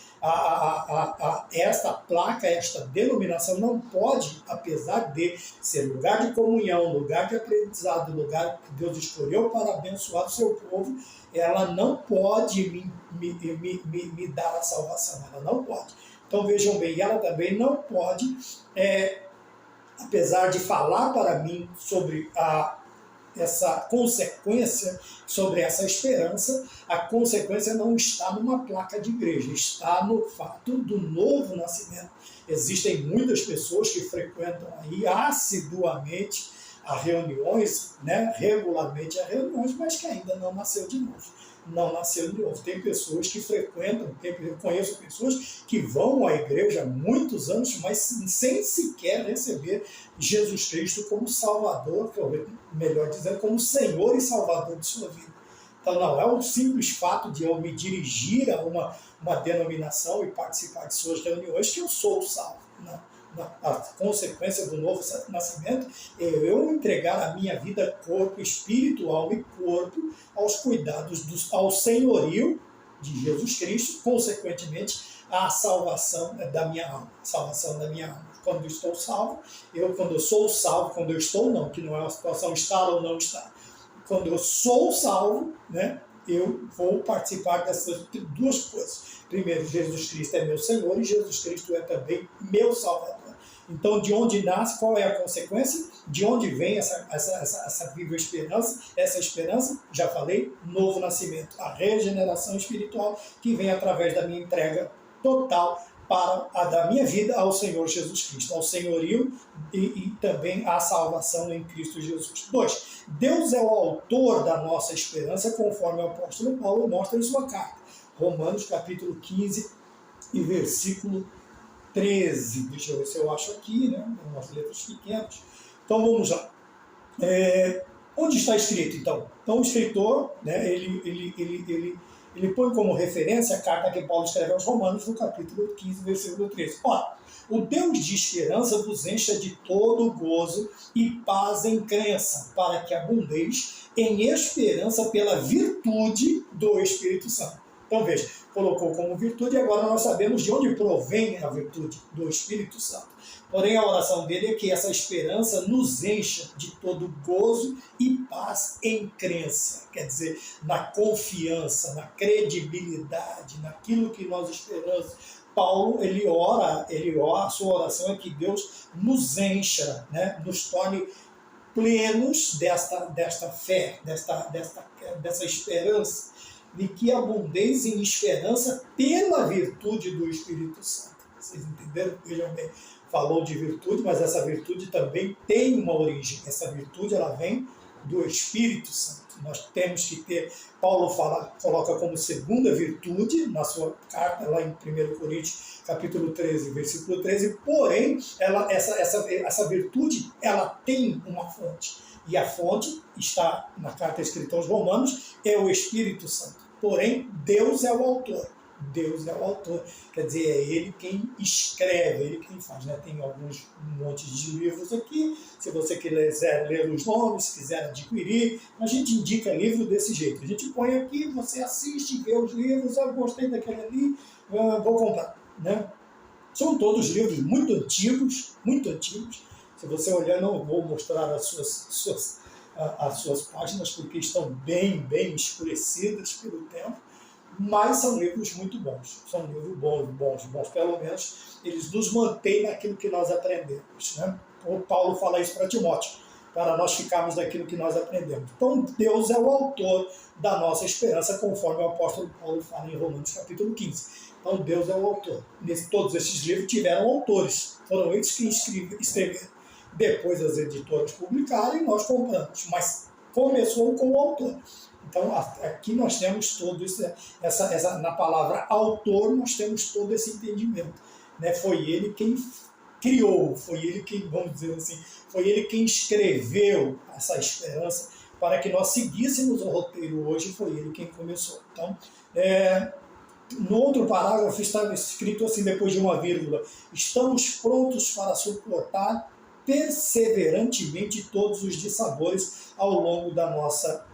esta placa, esta denominação não pode, apesar de ser lugar de comunhão, lugar de aprendizado, lugar que Deus escolheu para abençoar o seu povo, ela não pode me dar a salvação. Ela não pode. Então vejam bem, ela também não pode, apesar de falar para mim sobre essa consequência, sobre essa esperança, a consequência não está numa placa de igreja, está no fato do novo nascimento. Existem muitas pessoas que frequentam aí assiduamente a reuniões, né, regularmente a reuniões, mas que ainda não nasceu de novo. Não nasceu de novo. Tem pessoas que frequentam, eu conheço pessoas que vão à igreja há muitos anos, mas sem sequer receber Jesus Cristo como Salvador, melhor dizendo, como Senhor e Salvador de sua vida. Então não é o simples fato de eu me dirigir a uma denominação e participar de suas reuniões que eu sou salvo. A consequência do novo nascimento é eu entregar a minha vida, corpo, espírito, alma e corpo, aos cuidados, ao senhorio de Jesus Cristo, consequentemente, a salvação da minha alma. Salvação da minha alma. Quando eu estou salvo, quando eu sou salvo, quando eu estou não, que não é uma situação estar ou não estar. Quando eu sou salvo, né, eu vou participar dessas duas coisas. Primeiro, Jesus Cristo é meu Senhor e Jesus Cristo é também meu Salvador. Então, de onde nasce, qual é a consequência? De onde vem essa viva esperança? Essa esperança, já falei, novo nascimento, a regeneração espiritual que vem através da minha entrega total para a da minha vida ao Senhor Jesus Cristo, ao senhorio e também à salvação em Cristo Jesus. 2. Deus é o autor da nossa esperança, conforme o apóstolo Paulo mostra em sua carta. Romanos capítulo 15 e versículo 13. Deixa eu ver se eu acho aqui, né? Umas letras pequenas. Então vamos lá. Onde está escrito, então? Então o escritor, né, ele põe como referência a carta que Paulo escreve aos Romanos, no capítulo 15, versículo 13. Ora, o Deus de esperança vos encha de todo gozo e paz em crença, para que abundeis em esperança pela virtude do Espírito Santo. Então veja, colocou como virtude e agora nós sabemos de onde provém a virtude do Espírito Santo. Porém, a oração dele é que essa esperança nos encha de todo gozo e paz em crença. Quer dizer, na confiança, na credibilidade, naquilo que nós esperamos. Paulo, ele ora, a sua oração é que Deus nos encha, né? Nos torne plenos desta fé, dessa esperança, de que abundeis em esperança pela virtude do Espírito Santo. Vocês entenderam? Vejam bem, falou de virtude, mas essa virtude também tem uma origem. Essa virtude, ela vem do Espírito Santo. Nós temos que ter, Paulo coloca como segunda virtude, na sua carta, lá em 1 Coríntios, capítulo 13, versículo 13, porém, essa virtude, ela tem uma fonte. E a fonte está na carta escrita aos Romanos, é o Espírito Santo. Porém, Deus é o autor. Deus é o autor. Quer dizer, é Ele quem escreve, é Ele quem faz. Né? Tem um monte de livros aqui. Se você quiser ler os nomes, se quiser adquirir, a gente indica livro desse jeito. A gente põe aqui, você assiste, vê os livros, eu gostei daquele ali, vou comprar. Né? São todos livros muito antigos, muito antigos. Se você olhar, não vou mostrar as suas páginas, porque estão bem escurecidas pelo tempo, mas são livros muito bons. São livros bons. Pelo menos eles nos mantêm naquilo que nós aprendemos. Né? O Paulo fala isso para Timóteo, para nós ficarmos daquilo que nós aprendemos. Então, Deus é o autor da nossa esperança, conforme o apóstolo Paulo fala em Romanos capítulo 15. Então, Deus é o autor. Todos esses livros tiveram autores. Foram eles que escreveram. Depois as editoras publicaram e nós compramos. Mas começou com o autor. Então, aqui nós temos todo isso, na palavra autor, nós temos todo esse entendimento. Né? Foi ele quem criou, foi ele quem, vamos dizer assim, foi ele quem escreveu essa esperança para que nós seguíssemos o roteiro hoje, foi ele quem começou. Então, no outro parágrafo está escrito assim, depois de uma vírgula, estamos prontos para suportar perseverantemente todos os dissabores ao longo da nossa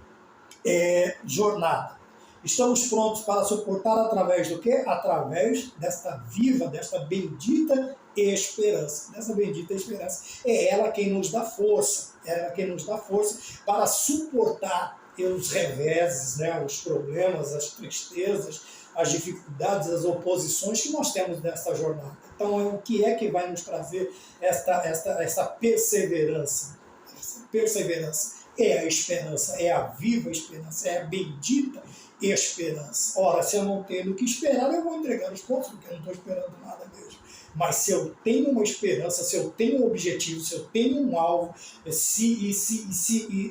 jornada. Estamos prontos para suportar através do quê? Através desta viva, desta bendita esperança. Dessa bendita esperança. É ela quem nos dá força. É ela quem nos dá força para suportar os reveses, né? Os problemas, as tristezas, as dificuldades, as oposições que nós temos nesta jornada. Então, o que é que vai nos trazer esta perseverança? Essa perseverança é a esperança, é a viva esperança, é a bendita esperança. Ora, se eu não tenho do que esperar, eu vou entregar os pontos, porque eu não estou esperando nada mesmo. Mas se eu tenho uma esperança, se eu tenho um objetivo, se eu tenho um alvo, se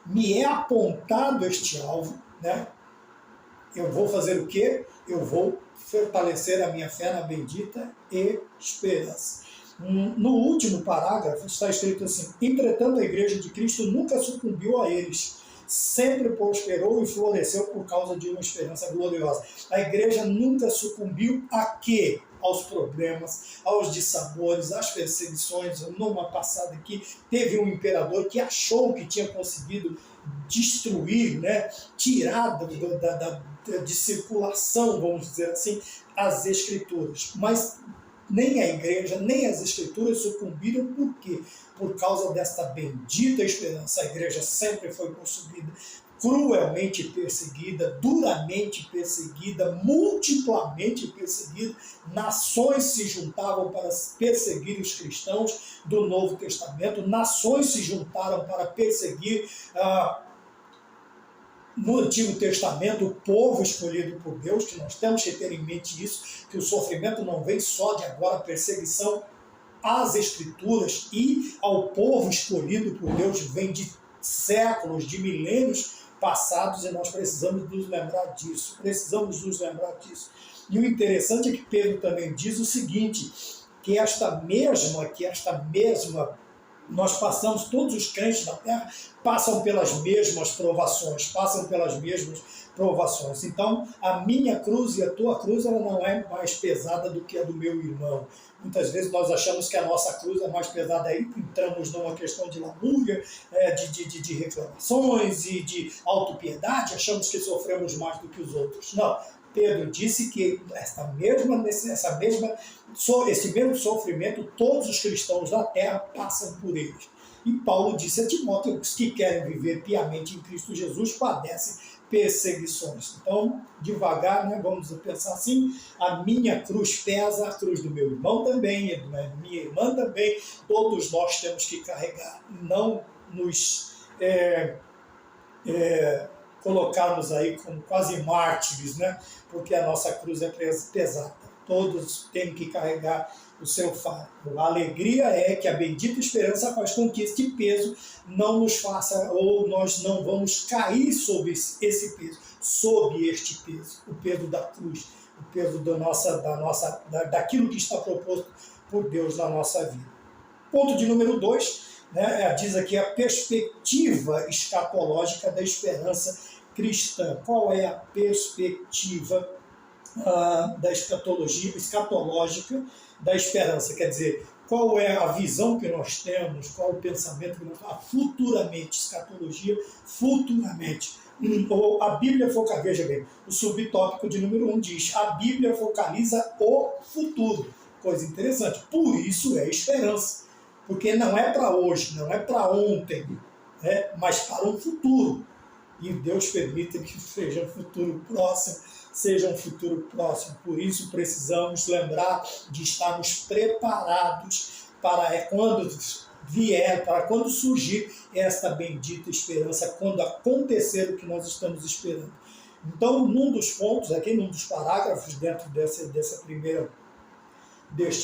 me é apontado este alvo, né, eu vou fazer o quê? Eu vou fortalecer a minha fé na bendita esperança. No último parágrafo está escrito assim: entretanto a igreja de Cristo nunca sucumbiu a eles, sempre prosperou e floresceu por causa de uma esperança gloriosa. A igreja nunca sucumbiu a quê? aos problemas, aos dissabores, às perseguições. Numa passada aqui, teve um imperador que achou que tinha conseguido destruir, né, tirar de circulação, vamos dizer assim, as Escrituras. Mas nem a igreja, nem as Escrituras sucumbiram. Por quê? Por causa desta bendita esperança. A igreja sempre foi consumida, cruelmente perseguida, duramente perseguida, multiplamente perseguida. Nações se juntavam para perseguir os cristãos do Novo Testamento, nações se juntaram para perseguir no Antigo Testamento o povo escolhido por Deus, que nós temos que ter em mente isso, que o sofrimento não vem só de agora, a perseguição às Escrituras e ao povo escolhido por Deus vem de séculos, de milênios passados, e nós precisamos nos lembrar disso. E o interessante é que Pedro também diz o seguinte, que esta mesma, nós passamos, todos os crentes da terra passam pelas mesmas provações, Então, a minha cruz e a tua cruz, ela não é mais pesada do que a do meu irmão. Muitas vezes nós achamos que a nossa cruz é mais pesada, aí entramos numa questão de lamúria, de reclamações e de autopiedade, achamos que sofremos mais do que os outros. Não. Pedro disse que esse mesmo sofrimento, todos os cristãos da terra passam por ele. E Paulo disse a Timóteo que os que querem viver piamente em Cristo Jesus padecem perseguições. Então, devagar, né, vamos pensar assim, a minha cruz pesa, a cruz do meu irmão também, a minha irmã também, todos nós temos que carregar, não nos colocarmos aí como quase mártires, né? Porque a nossa cruz é pesada. Todos têm que carregar o seu fardo. A alegria é que a bendita esperança faz com que este peso não nos faça, ou nós não vamos cair sobre esse peso, sob este peso, o peso da cruz, o peso daquilo que está proposto por Deus na nossa vida. Ponto de número 2, né, diz aqui a perspectiva escatológica da esperança cristã. Qual é a perspectiva da escatológica da esperança? Quer dizer, qual é a visão que nós temos, qual o pensamento que nós temos futuramente, escatologia, futuramente. Ou a Bíblia focaliza, veja bem, o subtópico de número 1 diz, a Bíblia focaliza o futuro. Coisa interessante, por isso é esperança. Porque não é para hoje, não é para ontem, né, mas para um futuro. E Deus permite que seja um futuro próximo. Por isso precisamos lembrar de estarmos preparados para quando vier, para quando surgir esta bendita esperança, quando acontecer o que nós estamos esperando. Então, num dos pontos, aqui num dos parágrafos, dentro deste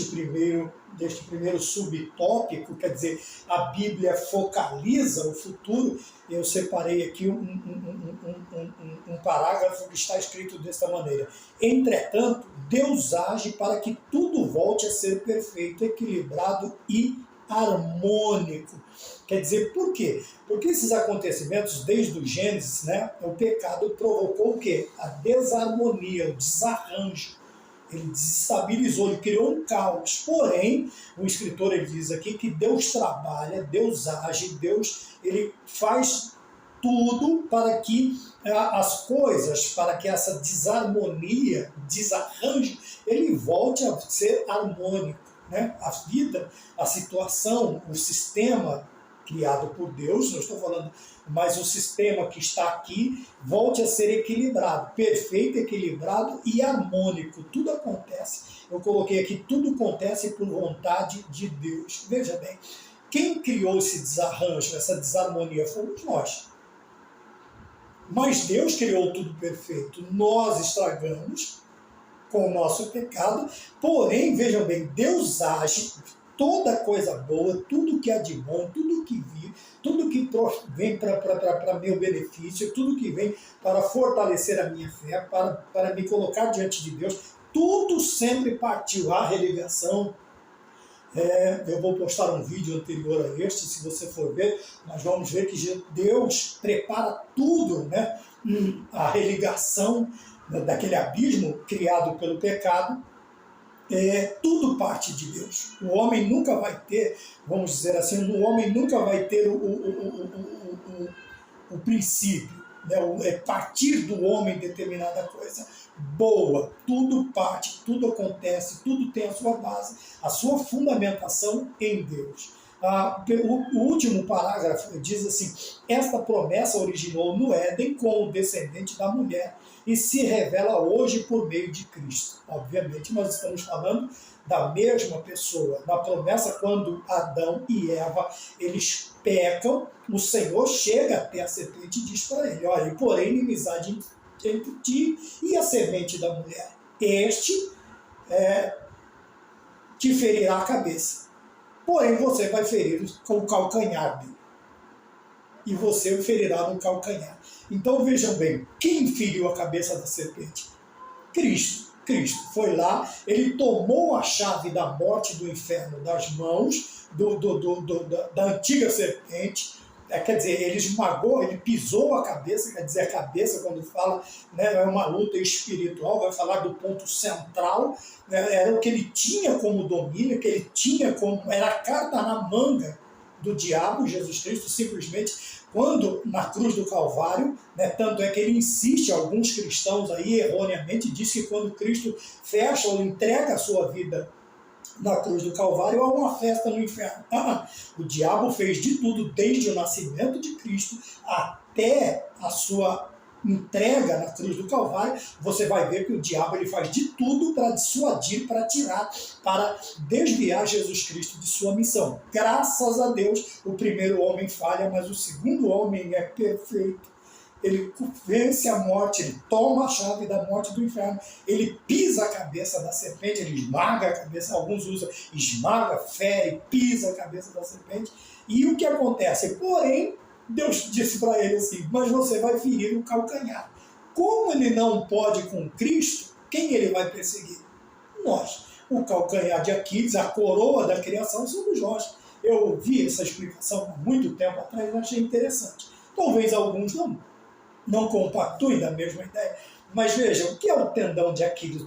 primeiro subtópico, quer dizer, a Bíblia focaliza o futuro, eu separei aqui um parágrafo que está escrito desta maneira. Entretanto, Deus age para que tudo volte a ser perfeito, equilibrado e harmônico. Quer dizer, por quê? Porque esses acontecimentos, desde o Gênesis, né, o pecado provocou o quê? A desarmonia, o desarranjo. Ele desestabilizou, ele criou um caos. Porém, o escritor ele diz aqui que Deus trabalha, Deus age, Deus ele faz tudo para que as coisas, para que essa desarmonia, desarranjo, ele volte a ser harmônico. Né? A vida, a situação, o sistema criado por Deus, não estou falando, mas o sistema que está aqui volte a ser equilibrado, perfeito, equilibrado e harmônico. Tudo acontece. Eu coloquei aqui, tudo acontece por vontade de Deus. Veja bem, quem criou esse desarranjo, essa desarmonia, fomos nós. Mas Deus criou tudo perfeito. Nós estragamos com o nosso pecado, porém, vejam bem, Deus age, toda coisa boa, tudo que há de bom, tudo que vir, tudo que vem para meu benefício, tudo que vem para fortalecer a minha fé, para me colocar diante de Deus, tudo sempre partiu. A religação, eu vou postar um vídeo anterior a este, se você for ver, nós vamos ver que Deus prepara tudo, né? A religação daquele abismo criado pelo pecado, tudo parte de Deus. O homem nunca vai ter, vamos dizer assim, o homem nunca vai ter o princípio, né? Partir do homem determinada coisa boa. Tudo parte, tudo acontece, tudo tem a sua base, a sua fundamentação em Deus. O último parágrafo diz assim: esta promessa originou no Éden com o descendente da mulher e se revela hoje por meio de Cristo. Obviamente, nós estamos falando da mesma pessoa. Na promessa, quando Adão e Eva eles pecam, o Senhor chega até a serpente e diz para ele: olha, porém, inimizade entre ti e a semente da mulher. Este te ferirá a cabeça, porém você vai ferir com o calcanhar dele. E você o ferirá no calcanhar. Então vejam bem, quem feriu a cabeça da serpente? Cristo. Cristo foi lá, ele tomou a chave da morte e do inferno das mãos da antiga serpente. Quer dizer, ele esmagou, ele pisou a cabeça, quer dizer, a cabeça, quando fala, né, é uma luta espiritual, vai falar do ponto central, né, era o que ele tinha como domínio, que ele tinha como, era a carta na manga do diabo. Jesus Cristo simplesmente, quando na cruz do Calvário, né, tanto é que ele insiste, alguns cristãos aí erroneamente diz que quando Cristo fecha ou entrega a sua vida na cruz do Calvário, há uma festa no inferno. O diabo fez de tudo, desde o nascimento de Cristo até a sua entrega na cruz do Calvário. Você vai ver que o diabo ele faz de tudo para dissuadir, para tirar, para desviar Jesus Cristo de sua missão. Graças a Deus, o primeiro homem falha, mas o segundo homem é perfeito. Ele vence a morte, ele toma a chave da morte do inferno, ele pisa a cabeça da serpente, ele esmaga a cabeça, alguns usam esmaga, fere, pisa a cabeça da serpente. E o que acontece? Porém, Deus disse para ele assim: mas você vai ferir o calcanhar. Como ele não pode com Cristo, quem ele vai perseguir? Nós. O calcanhar de Aquiles, a coroa da criação, somos nós. Eu ouvi essa explicação há muito tempo atrás e achei interessante. Talvez alguns não compactuem da mesma ideia, mas vejam, o que é o tendão de Aquiles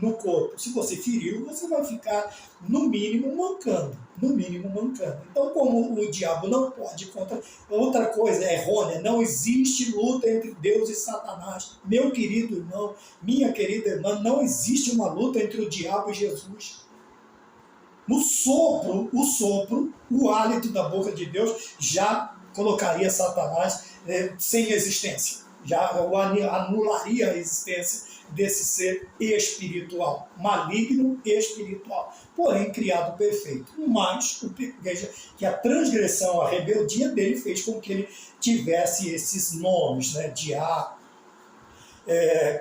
no corpo? Se você feriu, você vai ficar, no mínimo, mancando. No mínimo, mancando. Então, como o diabo não pode contra... Outra coisa errônea, não existe luta entre Deus e Satanás. Meu querido irmão, minha querida irmã, não existe uma luta entre o diabo e Jesus. O sopro, o hálito da boca de Deus já colocaria Satanás sem existência. Já anularia a existência desse ser espiritual, maligno e espiritual, porém criado perfeito. Mas, veja que a transgressão, a rebeldia dele fez com que ele tivesse esses nomes, né,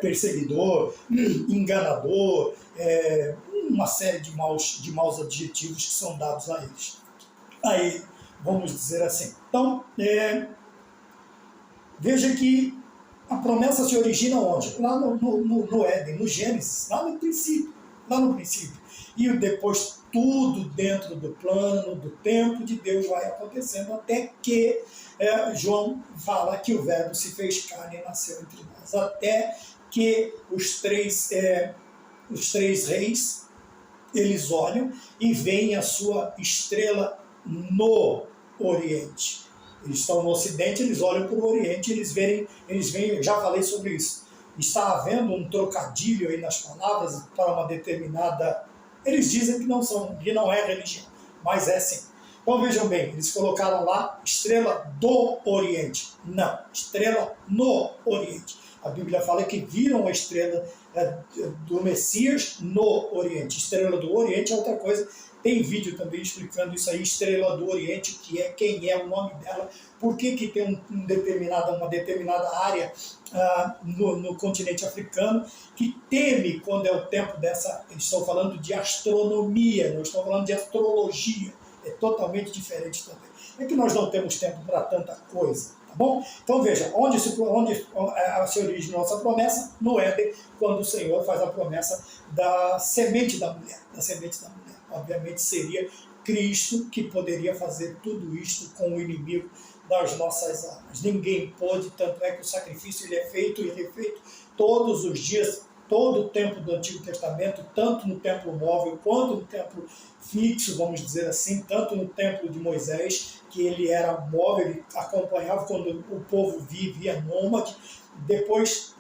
perseguidor, enganador, uma série de maus adjetivos que são dados a eles. Aí, vamos dizer assim. Então, veja que a promessa se origina onde? Lá no Éden, no Gênesis, lá no princípio. E depois tudo dentro do plano, do tempo de Deus vai acontecendo, até que João fala que o Verbo se fez carne e nasceu entre nós. Até que os três reis, eles olham e veem a sua estrela no Oriente. Eles estão no Ocidente, eles olham para o Oriente, eles veem, eu já falei sobre isso. Está havendo um trocadilho aí nas palavras para uma determinada... Eles dizem que não é religião, mas é sim. Então vejam bem, eles colocaram lá estrela do Oriente. Não, estrela no Oriente. A Bíblia fala que viram a estrela do Messias no Oriente. Estrela do Oriente é outra coisa. Tem vídeo também explicando isso aí, estrela do Oriente, que é quem é o nome dela, por que tem uma determinada área no continente africano que teme quando é o tempo dessa... Estou falando de astronomia, não estou falando de astrologia, é totalmente diferente também. É que nós não temos tempo para tanta coisa, tá bom? Então veja, onde se origina a nossa promessa? No Éden, quando o Senhor faz a promessa da semente da mulher, Obviamente seria Cristo que poderia fazer tudo isto com o inimigo das nossas almas. Ninguém pôde, tanto é que o sacrifício ele é feito todos os dias todo o templo do Antigo Testamento, tanto no templo móvel quanto no templo fixo, vamos dizer assim, tanto no templo de Moisés, que ele era móvel, ele acompanhava quando o povo vivia nômade. Depois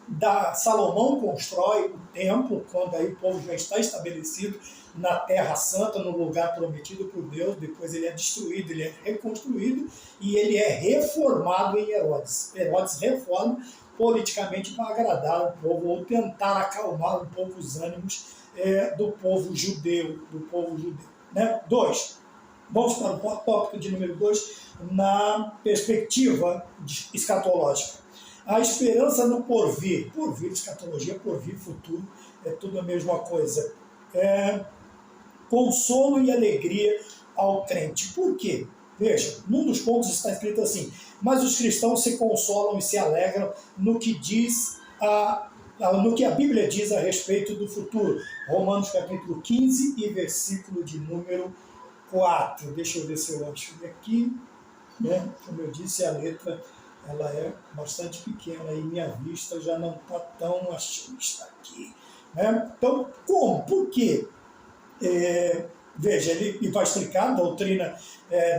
Salomão constrói o templo, quando aí o povo já está estabelecido na Terra Santa, no lugar prometido por Deus. Depois ele é destruído, ele é reconstruído e ele é reformado em Herodes. Herodes reforma politicamente para agradar o povo ou tentar acalmar um pouco os ânimos do povo judeu. Né? 2. Vamos para o tópico de número 2, na perspectiva escatológica. A esperança no porvir, escatologia, porvir, futuro, é tudo a mesma coisa. Consolo e alegria ao crente. Por quê? Veja, num dos pontos está escrito assim: mas os cristãos se consolam e se alegram no que a Bíblia diz a respeito do futuro. Romanos capítulo 15 e versículo de número 4. Deixa eu ver se eu acho aqui. Como eu disse, a letra ela é bastante pequena e minha vista já não está tão está aqui. Então, como? Por quê? Veja, ele vai explicar a doutrina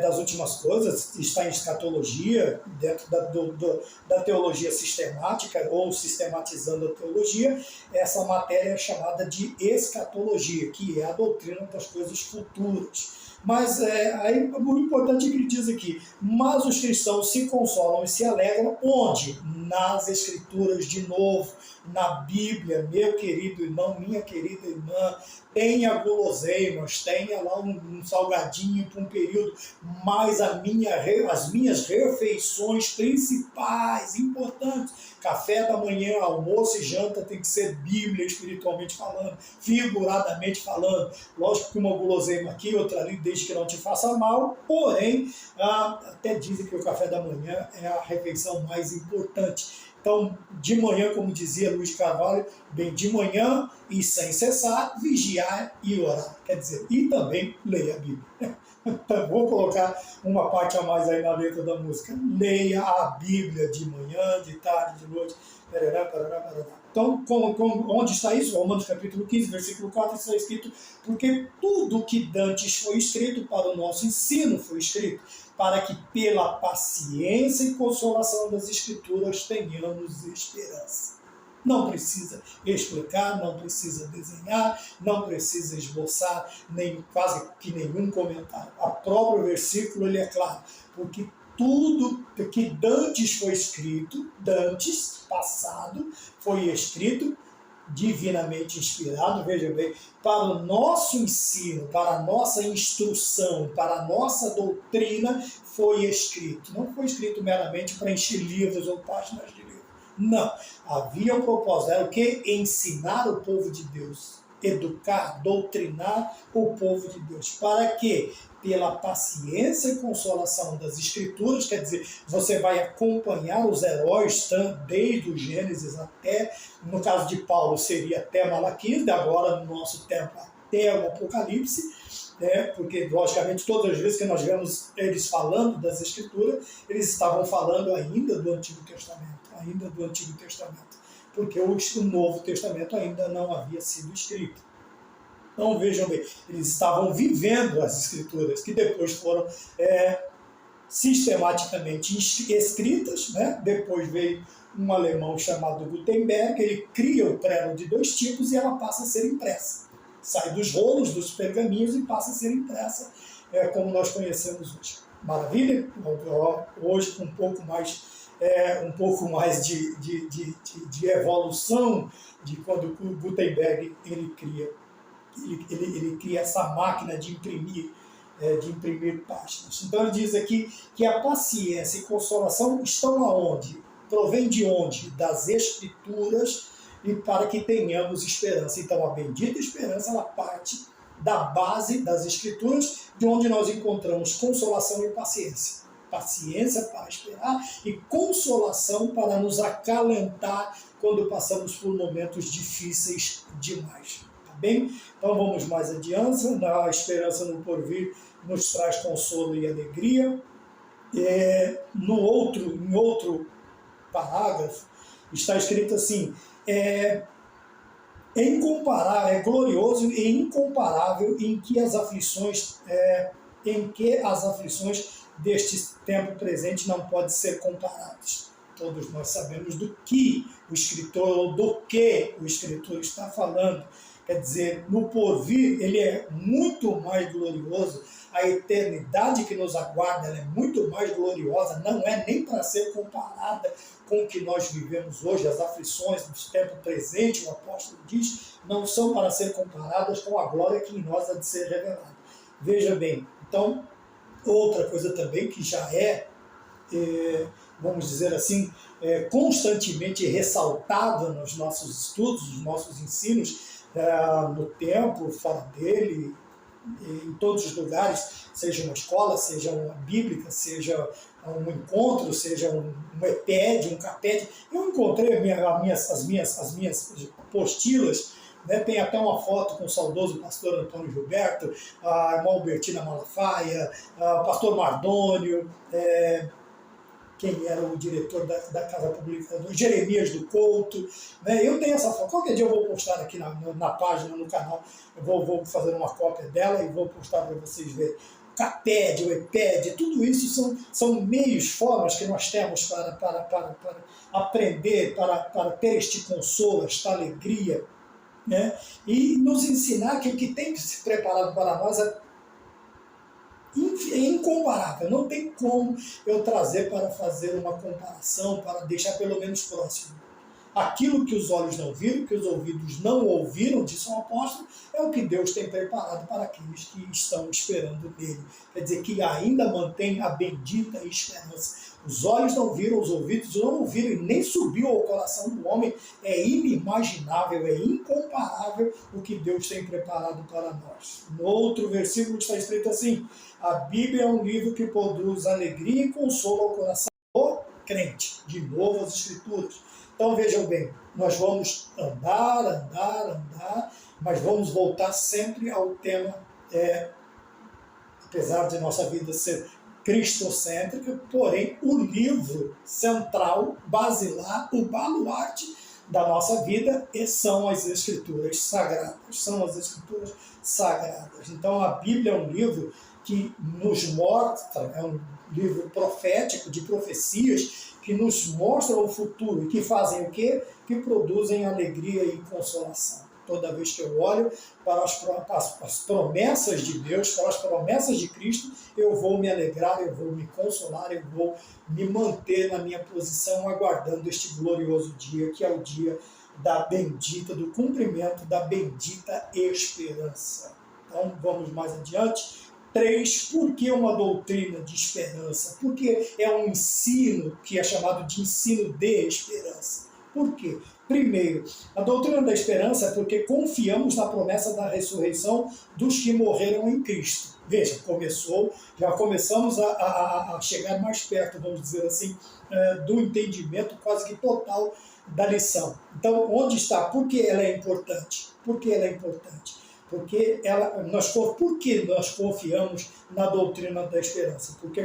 das últimas coisas, está em escatologia, dentro da teologia sistemática, ou sistematizando a teologia. Essa matéria é chamada de escatologia, que é a doutrina das coisas futuras. Mas aí, o importante é que ele diz aqui: mas os cristãos se consolam e se alegram onde? Nas Escrituras, de novo, na Bíblia. Meu querido irmão, minha querida irmã, tenha guloseimas, tenha lá um salgadinho por um período, mas as minhas refeições principais, importantes, café da manhã, almoço e janta, tem que ser Bíblia, espiritualmente falando, figuradamente falando. Lógico que uma guloseima aqui, outra ali, desde que não te faça mal, porém, até dizem que o café da manhã é a refeição mais importante. Então, de manhã, como dizia Luiz Carvalho, bem de manhã e sem cessar, vigiar e orar. Quer dizer, e também leia a Bíblia. Então, vou colocar uma parte a mais aí na letra da música. Leia a Bíblia de manhã, de tarde, de noite. Então, onde está isso? Romanos capítulo 15, versículo 4, está escrito: porque tudo que dantes foi escrito para o nosso ensino foi escrito, para que pela paciência e consolação das Escrituras tenhamos esperança. Não precisa explicar, não precisa desenhar, não precisa esboçar quase que nenhum comentário. O próprio versículo ele é claro, porque tudo que dantes foi escrito, dantes, passado, foi escrito, divinamente inspirado, veja bem, para o nosso ensino, para a nossa instrução, para a nossa doutrina, foi escrito. Não foi escrito meramente para encher livros ou páginas de livros. Não. Havia um propósito, era o que? Ensinar o povo de Deus, educar, doutrinar o povo de Deus. Para quê? Pela paciência e consolação das Escrituras, quer dizer, você vai acompanhar os heróis desde o Gênesis até, no caso de Paulo, seria até Malaquias, agora no nosso tempo até o Apocalipse, porque, logicamente, todas as vezes que nós vemos eles falando das Escrituras, eles estavam falando ainda do Antigo Testamento, porque o Novo Testamento ainda não havia sido escrito. Então, vejam bem, eles estavam vivendo as Escrituras, que depois foram sistematicamente escritas, né? Depois veio um alemão chamado Gutenberg, ele cria o prelo de 2 tipos e ela passa a ser impressa. Sai dos rolos, dos pergaminhos e passa a ser impressa, como nós conhecemos hoje. Maravilha? Hoje, com um pouco mais de evolução, de quando Gutenberg ele cria essa máquina de imprimir páginas. Então ele diz aqui que a paciência e consolação estão aonde? Provém de onde? Das Escrituras, e para que tenhamos esperança. Então a bendita esperança, ela parte da base das Escrituras, de onde nós encontramos consolação e paciência. Paciência para esperar e consolação para nos acalentar quando passamos por momentos difíceis demais. Tá bem? Então vamos mais adiante. A esperança no porvir nos traz consolo e alegria. Em outro parágrafo está escrito assim: é glorioso e incomparável em que as aflições deste tempo presente não podem ser comparadas. Todos nós sabemos do que o escritor está falando. Quer dizer, no porvir ele é muito mais glorioso, a eternidade que nos aguarda é muito mais gloriosa, não é nem para ser comparada com o que nós vivemos hoje. As aflições do tempo presente, o apóstolo diz, não são para ser comparadas com a glória que em nós há de ser revelada. Veja bem, então, outra coisa também que já vamos dizer assim, constantemente ressaltada nos nossos estudos, nos nossos ensinos, no templo, fora dele, em todos os lugares, seja uma escola, seja uma bíblica, seja um encontro, seja um EPED, um CAPED. Eu encontrei as minhas apostilas, né? Tem até uma foto com o saudoso pastor Antônio Gilberto, a irmã Albertina Malafaia, o pastor Mardônio, quem era o diretor da Casa Pública, Jeremias do Couto, né? Eu tenho essa foto, qualquer dia eu vou postar aqui na página, no canal, eu vou fazer uma cópia dela e vou postar para vocês verem. O CAPED, o EPED, tudo isso são meios, formas que nós temos para aprender, para ter este consolo, esta alegria, né? E nos ensinar que o que tem que se preparado para nós é incomparável. Não tem como eu trazer para fazer uma comparação, para deixar pelo menos próximo. Aquilo que os olhos não viram, que os ouvidos não ouviram, disse o apóstolo, é o que Deus tem preparado para aqueles que estão esperando nele. Quer dizer, que ainda mantém a bendita esperança. Os olhos não viram, os ouvidos não ouviram, e nem subiu ao coração do homem. É inimaginável, é incomparável o que Deus tem preparado para nós. No outro versículo está escrito assim: a Bíblia é um livro que produz alegria e consolo ao coração do crente. De novo as Escrituras. Então vejam bem, nós vamos andar, mas vamos voltar sempre ao tema, apesar de nossa vida ser cristocêntrica, porém o livro central, basilar, o baluarte da nossa vida são as Escrituras Sagradas. Então a Bíblia é um livro que nos mostra, é um livro profético de profecias que nos mostram o futuro e que fazem o quê? Que produzem alegria e consolação. Toda vez que eu olho para as promessas de Deus, para as promessas de Cristo, eu vou me alegrar, eu vou me consolar, eu vou me manter na minha posição, aguardando este glorioso dia, que é o dia do cumprimento da bendita esperança. Então, vamos mais adiante. 3. Por que uma doutrina de esperança? Porque é um ensino que é chamado de ensino de esperança. Por quê? Primeiro, a doutrina da esperança é porque confiamos na promessa da ressurreição dos que morreram em Cristo. Veja, já começamos a chegar mais perto, vamos dizer assim, do entendimento quase que total da lição. Então, onde está? Por que ela é importante? Por que ela é importante? Por que nós confiamos na doutrina da esperança? Porque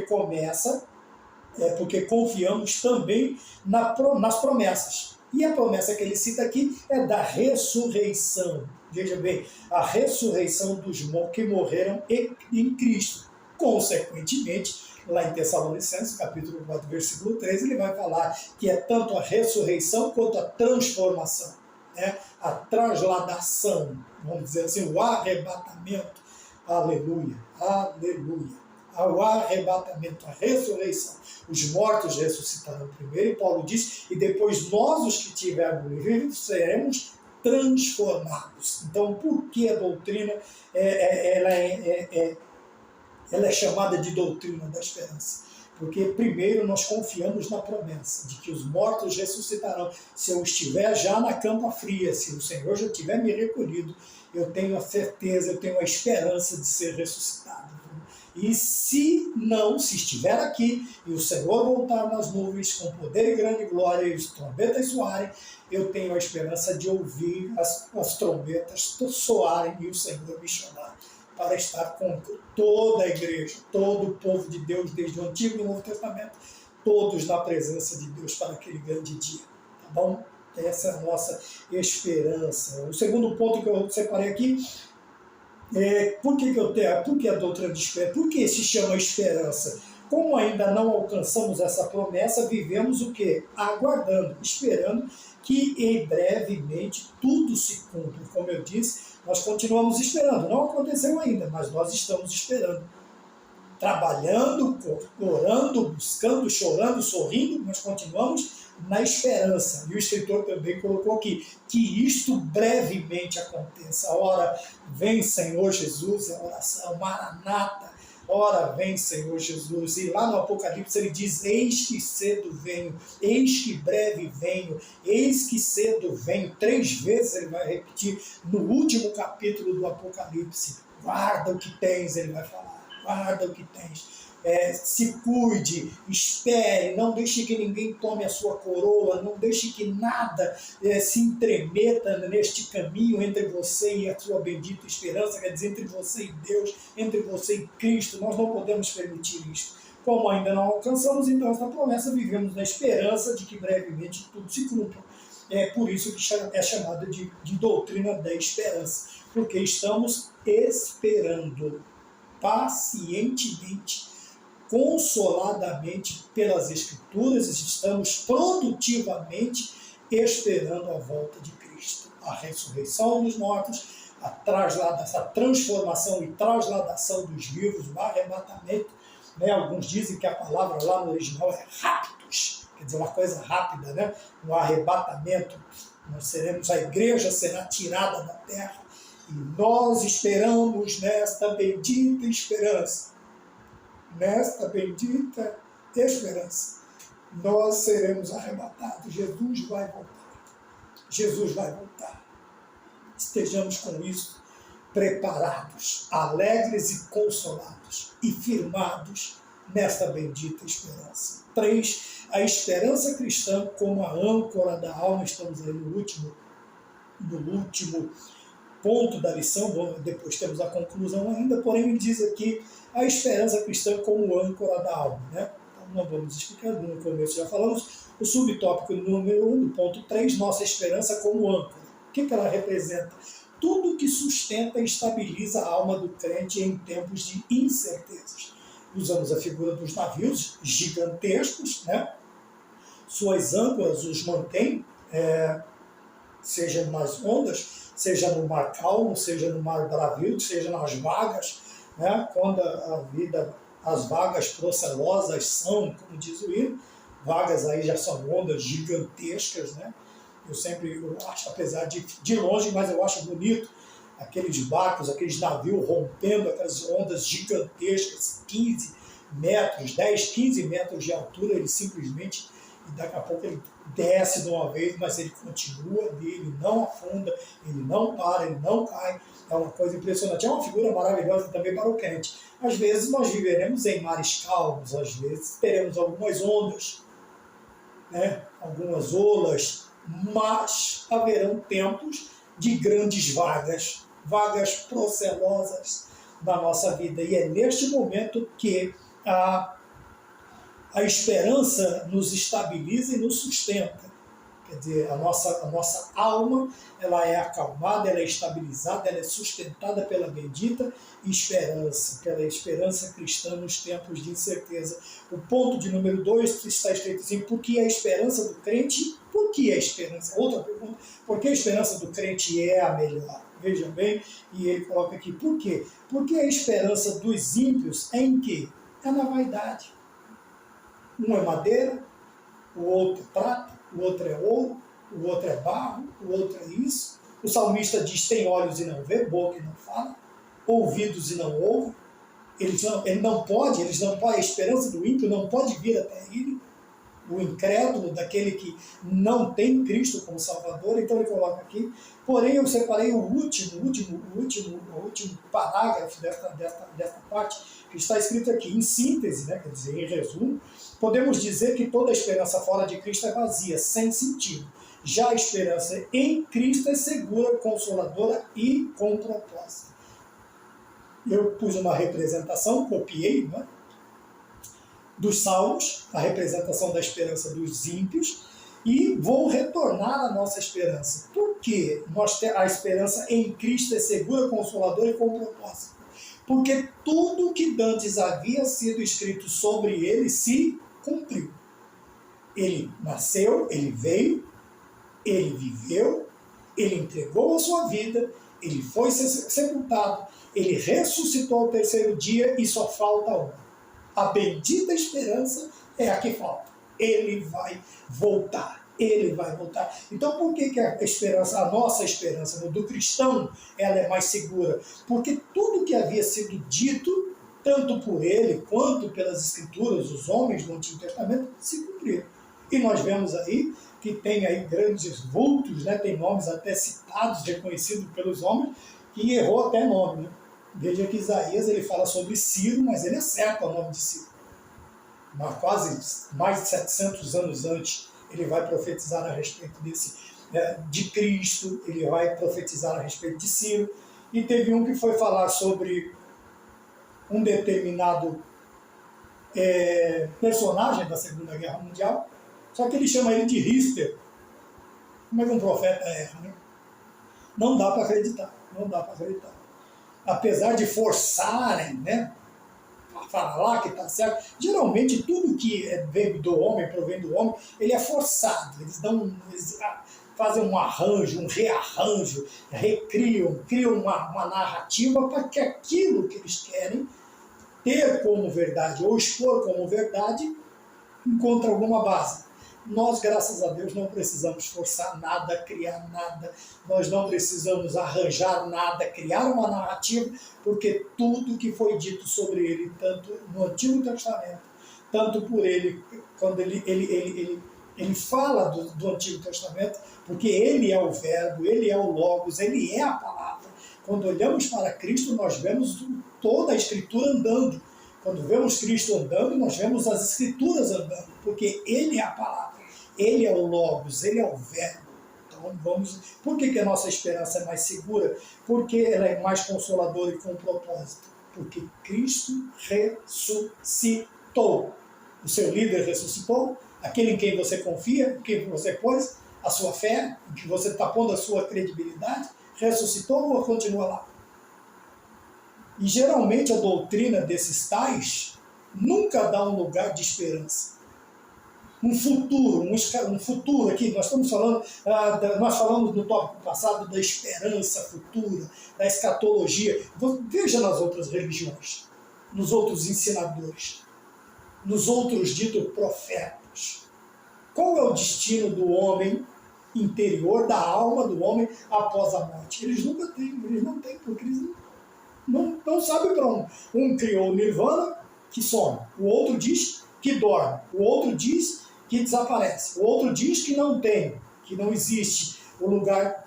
confiamos também nas promessas. E a promessa que ele cita aqui é da ressurreição. Veja bem, a ressurreição dos que morreram em Cristo. Consequentemente, lá em Tessalonicenses, capítulo 4, versículo 3, ele vai falar que é tanto a ressurreição quanto a transformação. A transladação, vamos dizer assim, o arrebatamento, aleluia, o arrebatamento, a ressurreição. Os mortos ressuscitarão primeiro, e Paulo diz, e depois nós, os que tivermos vivos, seremos transformados. Então, por que a doutrina ela é chamada de doutrina da esperança? Porque, primeiro, nós confiamos na promessa de que os mortos ressuscitarão. Se eu estiver já na campa fria, se o Senhor já tiver me recolhido, eu tenho a certeza, eu tenho a esperança de ser ressuscitado. E se estiver aqui, e o Senhor voltar nas nuvens com poder e grande glória, e as trombetas soarem, eu tenho a esperança de ouvir as trombetas soarem e o Senhor me chamar para estar com toda a igreja, todo o povo de Deus, desde o Antigo e o Novo Testamento, todos na presença de Deus para aquele grande dia. Tá bom? Essa é a nossa esperança. O segundo ponto que eu separei aqui por que a doutrina de esperança? Por que se chama esperança? Como ainda não alcançamos essa promessa, vivemos o quê? Aguardando, esperando que em brevemente tudo se cumpra. Como eu disse, nós continuamos esperando. Não aconteceu ainda, mas nós estamos esperando. Trabalhando, orando, buscando, chorando, sorrindo, nós continuamos na esperança. E o escritor também colocou aqui, que isto brevemente aconteça. Ora, vem Senhor Jesus, é a oração, Maranata, ora, vem Senhor Jesus. E lá no Apocalipse ele diz, eis que cedo venho, eis que breve venho, eis que cedo venho. 3 vezes ele vai repetir no último capítulo do Apocalipse. Guarda o que tens, ele vai falar, guarda o que tens. Se cuide, espere, não deixe que ninguém tome a sua coroa, não deixe que nada se entremeta neste caminho entre você e a sua bendita esperança, quer dizer, entre você e Deus, entre você e Cristo. Nós não podemos permitir isto. Como ainda não alcançamos, então, essa promessa, vivemos na esperança de que brevemente tudo se cumpra. É por isso que é chamada de doutrina da esperança, porque estamos esperando pacientemente, consoladamente pelas Escrituras, estamos produtivamente esperando a volta de Cristo, a ressurreição dos mortos, essa transformação e trasladação dos vivos, o arrebatamento. Alguns dizem que a palavra lá no original é raptus, quer dizer, uma coisa rápida, né? Um arrebatamento. A igreja será tirada da terra e nós esperamos nesta bendita esperança. Nesta bendita esperança, nós seremos arrebatados. Jesus vai voltar. Jesus vai voltar. Estejamos com isso preparados, alegres e consolados e firmados nesta bendita esperança. 3. A esperança cristã como a âncora da alma. Estamos aí no último ponto da lição, depois temos a conclusão ainda, porém ele diz aqui a esperança cristã como âncora da alma. Então não vamos explicar, no começo já falamos, o subtópico número 1, do ponto 3, nossa esperança como âncora. O que ela representa? Tudo que sustenta e estabiliza a alma do crente em tempos de incertezas. Usamos a figura dos navios gigantescos, suas âncoras os mantêm, seja nas ondas, seja no mar calmo, seja no mar bravio, seja nas vagas, quando as vagas procelosas são, como diz o hino, vagas aí já são ondas gigantescas, eu acho, apesar de longe, mas eu acho bonito aqueles barcos, aqueles navios rompendo aquelas ondas gigantescas, 15 metros, 10, 15 metros de altura, ele simplesmente, e daqui a pouco ele desce de uma vez, mas ele continua ali, ele não afunda, ele não para, ele não cai. É uma coisa impressionante. É uma figura maravilhosa também para o crente. Às vezes nós viveremos em mares calmos, às vezes teremos algumas ondas, algumas olas, mas haverão tempos de grandes vagas procelosas da nossa vida. E é neste momento que a esperança nos estabiliza e nos sustenta. Quer dizer, a nossa alma, ela é acalmada, ela é estabilizada, ela é sustentada pela bendita esperança, pela esperança cristã nos tempos de incerteza. O ponto de número 2 está escrito assim, por que a esperança do crente? Por que a esperança? Outra pergunta, por que a esperança do crente é a melhor? Veja bem, e ele coloca aqui, por quê? Porque a esperança dos ímpios é em quê? É na vaidade. Um é madeira, o outro é prata, o outro é ouro, o outro é barro, o outro é isso. O salmista diz, tem olhos e não vê, boca e não fala, ouvidos e não ouve. Eles não podem, a esperança do ímpio não pode vir até ele, o incrédulo, daquele que não tem Cristo como Salvador. Então ele coloca aqui, porém eu separei o último parágrafo desta parte, que está escrito aqui, em síntese, quer dizer, em resumo, podemos dizer que toda esperança fora de Cristo é vazia, sem sentido. Já a esperança em Cristo é segura, consoladora e com propósito. Eu pus uma representação, copiei, dos Salmos, a representação da esperança dos ímpios, E vou retornar à nossa esperança. Por quê? A esperança em Cristo é segura, consoladora e com propósito. Porque tudo que dantes havia sido escrito sobre ele se cumpriu. Ele nasceu, ele veio, ele viveu, ele entregou a sua vida, ele foi sepultado, ele ressuscitou ao terceiro dia e só falta um. A bendita esperança é a que falta. Ele vai voltar. Ele vai voltar. Então, por que a esperança, a nossa esperança do cristão, ela é mais segura? Porque tudo que havia sido dito, tanto por ele quanto pelas Escrituras, os homens do Antigo Testamento, se cumpriram. E nós vemos aí que tem aí grandes vultos, né? Tem nomes até citados, reconhecidos pelos homens, que errou até nome. Né? Veja que Isaías ele fala sobre Ciro, mas ele acerta o nome de Ciro. Mas quase mais de 700 anos antes, ele vai profetizar a respeito de Cristo, ele vai profetizar a respeito de Ciro. E teve um que foi falar sobre um determinado personagem da Segunda Guerra Mundial, só que ele chama ele de Richter. Como é que um profeta erra, né? Não dá para acreditar, não dá para acreditar. Apesar de forçarem, né, a falar que está certo, geralmente tudo que vem do homem, provém do homem, ele é forçado. Eles fazem um arranjo, um rearranjo, criam uma narrativa para que aquilo que eles querem ter como verdade ou expor como verdade encontre alguma base. Nós, graças a Deus, não precisamos forçar nada, criar nada, nós não precisamos arranjar nada, criar uma narrativa, porque tudo que foi dito sobre ele, tanto no Antigo Testamento, tanto por ele, quando ele fala do Antigo Testamento, porque ele é o Verbo, ele é o Logos, ele é a palavra. Quando olhamos para Cristo, nós vemos toda a Escritura andando. Quando vemos Cristo andando, nós vemos as Escrituras andando, porque ele é a palavra. Ele é o Logos, ele é o Verbo. Então, por que a nossa esperança é mais segura? Porque ela é mais consoladora e com propósito. Porque Cristo ressuscitou. O seu líder ressuscitou, aquele em quem você confia, em quem você pôs a sua fé, em que você está pondo a sua credibilidade, ressuscitou ou continua lá? E geralmente a doutrina desses tais nunca dá um lugar de esperança. Um futuro aqui, nós estamos falando, nós falamos no tópico passado da esperança futura, da escatologia. Veja nas outras religiões, nos outros ensinadores, nos outros ditos profetas. Qual é o destino do homem interior, da alma do homem após a morte? Eles nunca têm, eles não têm, porque eles não sabem para onde. Um criou o nirvana, que some. O outro diz que dorme. O outro diz que desaparece. O outro diz que não tem, que não existe o lugar,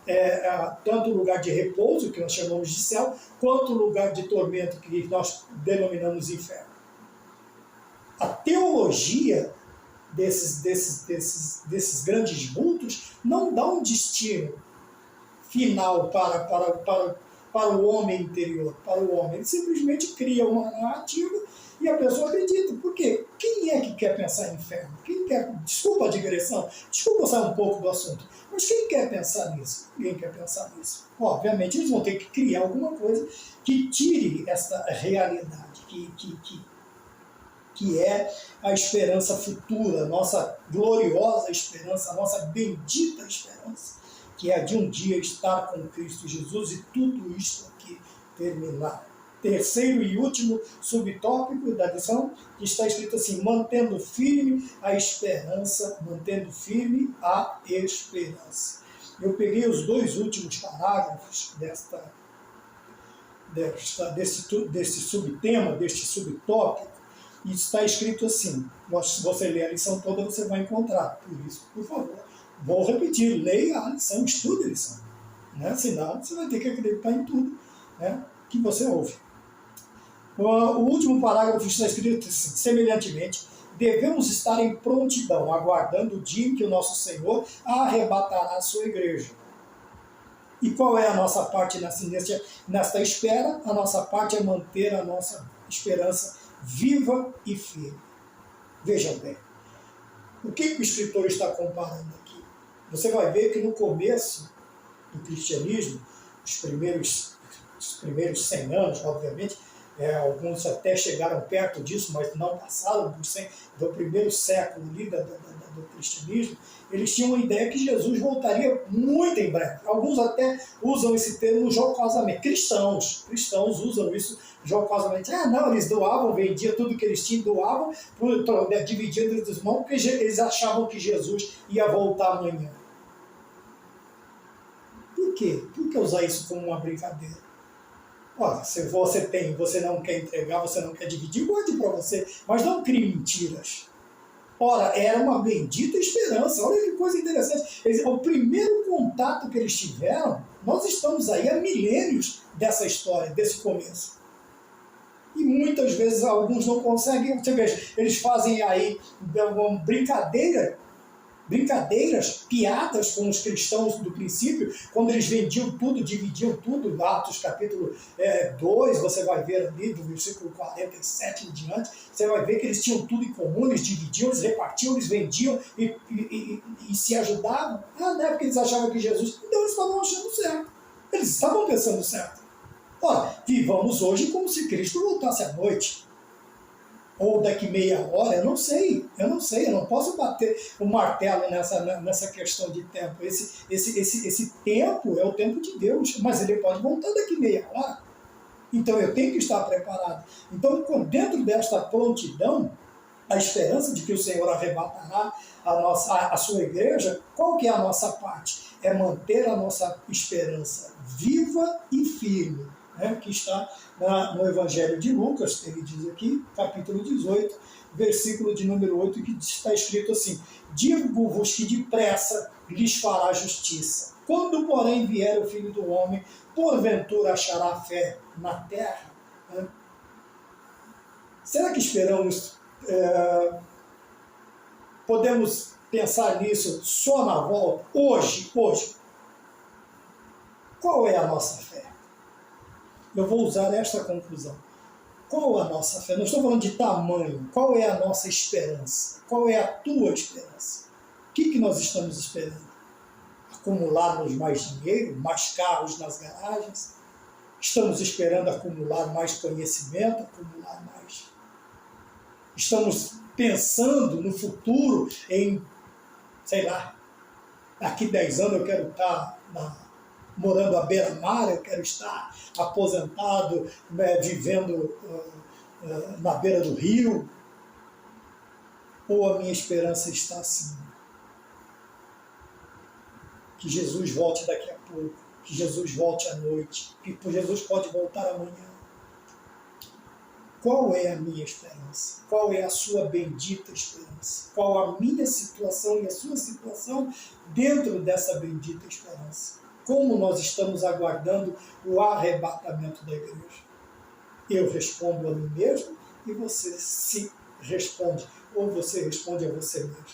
tanto o lugar de repouso, que nós chamamos de céu, quanto o lugar de tormento, que nós denominamos inferno. A teologia desses grandes vultos não dá um destino final para o homem interior, para o homem. Ele simplesmente cria uma narrativa e a pessoa acredita. Por quê? Quem é que quer pensar em inferno? Quem quer? Desculpa a digressão, desculpa sair um pouco do assunto, mas quem quer pensar nisso? Ninguém quer pensar nisso. Obviamente, eles vão ter que criar alguma coisa que tire essa realidade, que é a esperança futura, a nossa gloriosa esperança, a nossa bendita esperança, que é a de um dia estar com Cristo Jesus e tudo isto aqui terminar. Terceiro e último subtópico da lição, que está escrito assim: mantendo firme a esperança, mantendo firme a esperança. Eu peguei os dois últimos parágrafos desse subtema, deste subtópico, e está escrito assim. Se você ler a lição toda, você vai encontrar. Por isso, por favor, vou repetir, leia a lição, estude a lição. Né? Senão, você vai ter que acreditar em tudo, né, que você ouve. O último parágrafo está escrito assim: semelhantemente, devemos estar em prontidão, aguardando o dia em que o nosso Senhor arrebatará a sua igreja. E qual é a nossa parte nesta espera? A nossa parte é manter a nossa esperança viva e firme. Vejam bem, o que o escritor está comparando aqui? Você vai ver que no começo do cristianismo, os primeiros 100 anos, obviamente, alguns até chegaram perto disso, mas não passaram do primeiro século ali do cristianismo, eles tinham a ideia que Jesus voltaria muito em breve. Alguns até usam esse termo jocosamente. Cristãos usam isso jocosamente. Não, eles doavam, vendiam tudo que eles tinham, doavam, dividiam entre os irmãos, porque eles achavam que Jesus ia voltar amanhã. Por quê? Por que usar isso como uma brincadeira? Olha, se você não quer entregar, você não quer dividir, guarde para você, mas não crie mentiras. Ora, era uma bendita esperança. Olha que coisa interessante. O primeiro contato que eles tiveram, nós estamos aí há milênios dessa história, desse começo. E muitas vezes alguns não conseguem. Você veja, eles fazem aí uma brincadeiras, piadas com os cristãos do princípio, quando eles vendiam tudo, dividiam tudo. Atos capítulo 2, você vai ver ali, do versículo 47 em diante, você vai ver que eles tinham tudo em comum, eles dividiam, eles repartiam, eles vendiam e se ajudavam. Não é porque eles achavam que Jesus... Então eles estavam achando certo. Eles estavam pensando certo. Ora, vivamos hoje como se Cristo voltasse à noite. Ou daqui meia hora, eu não sei, eu não posso bater o martelo nessa questão de tempo. Esse tempo é o tempo de Deus, mas ele pode voltar daqui meia hora. Então eu tenho que estar preparado. Então, dentro desta prontidão, a esperança de que o Senhor arrebatará a sua igreja, qual que é a nossa parte? É manter a nossa esperança viva e firme, que está no Evangelho de Lucas, que ele diz aqui, capítulo 18, versículo de número 8, que está escrito assim: digo-vos que depressa lhes fará justiça. Quando, porém, vier o Filho do Homem, porventura achará fé na terra? Será que esperamos, podemos pensar nisso só na volta, hoje? Qual é a nossa fé? Eu vou usar esta conclusão. Qual a nossa fé? Não estou falando de tamanho. Qual é a nossa esperança? Qual é a tua esperança? O que nós estamos esperando? Acumularmos mais dinheiro, mais carros nas garagens? Estamos esperando acumular mais conhecimento, acumular mais? Estamos pensando no futuro em, sei lá, daqui 10 anos eu quero estar morando à beira-mar, eu quero estar aposentado, vivendo na beira do rio? Ou a minha esperança está assim? Que Jesus volte daqui a pouco, que Jesus volte à noite, que Jesus pode voltar amanhã. Qual é a minha esperança? Qual é a sua bendita esperança? Qual a minha situação e a sua situação dentro dessa bendita esperança? Como nós estamos aguardando o arrebatamento da igreja? Eu respondo a mim mesmo e você se responde, ou você responde a você mesmo.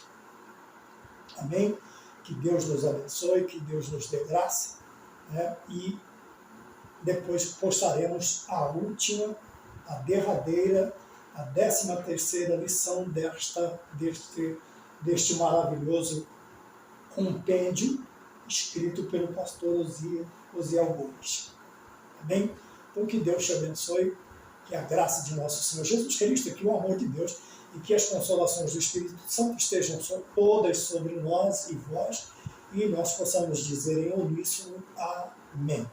Amém? Que Deus nos abençoe, que Deus nos dê graça, e depois postaremos a última, a derradeira, a 13ª lição deste maravilhoso compêndio escrito pelo pastor Osiel Gomes. Tá bem? Então que Deus te abençoe, que a graça de nosso Senhor Jesus Cristo, que o amor de Deus e que as consolações do Espírito Santo estejam todas sobre nós e vós, e nós possamos dizer em uníssono: Amém.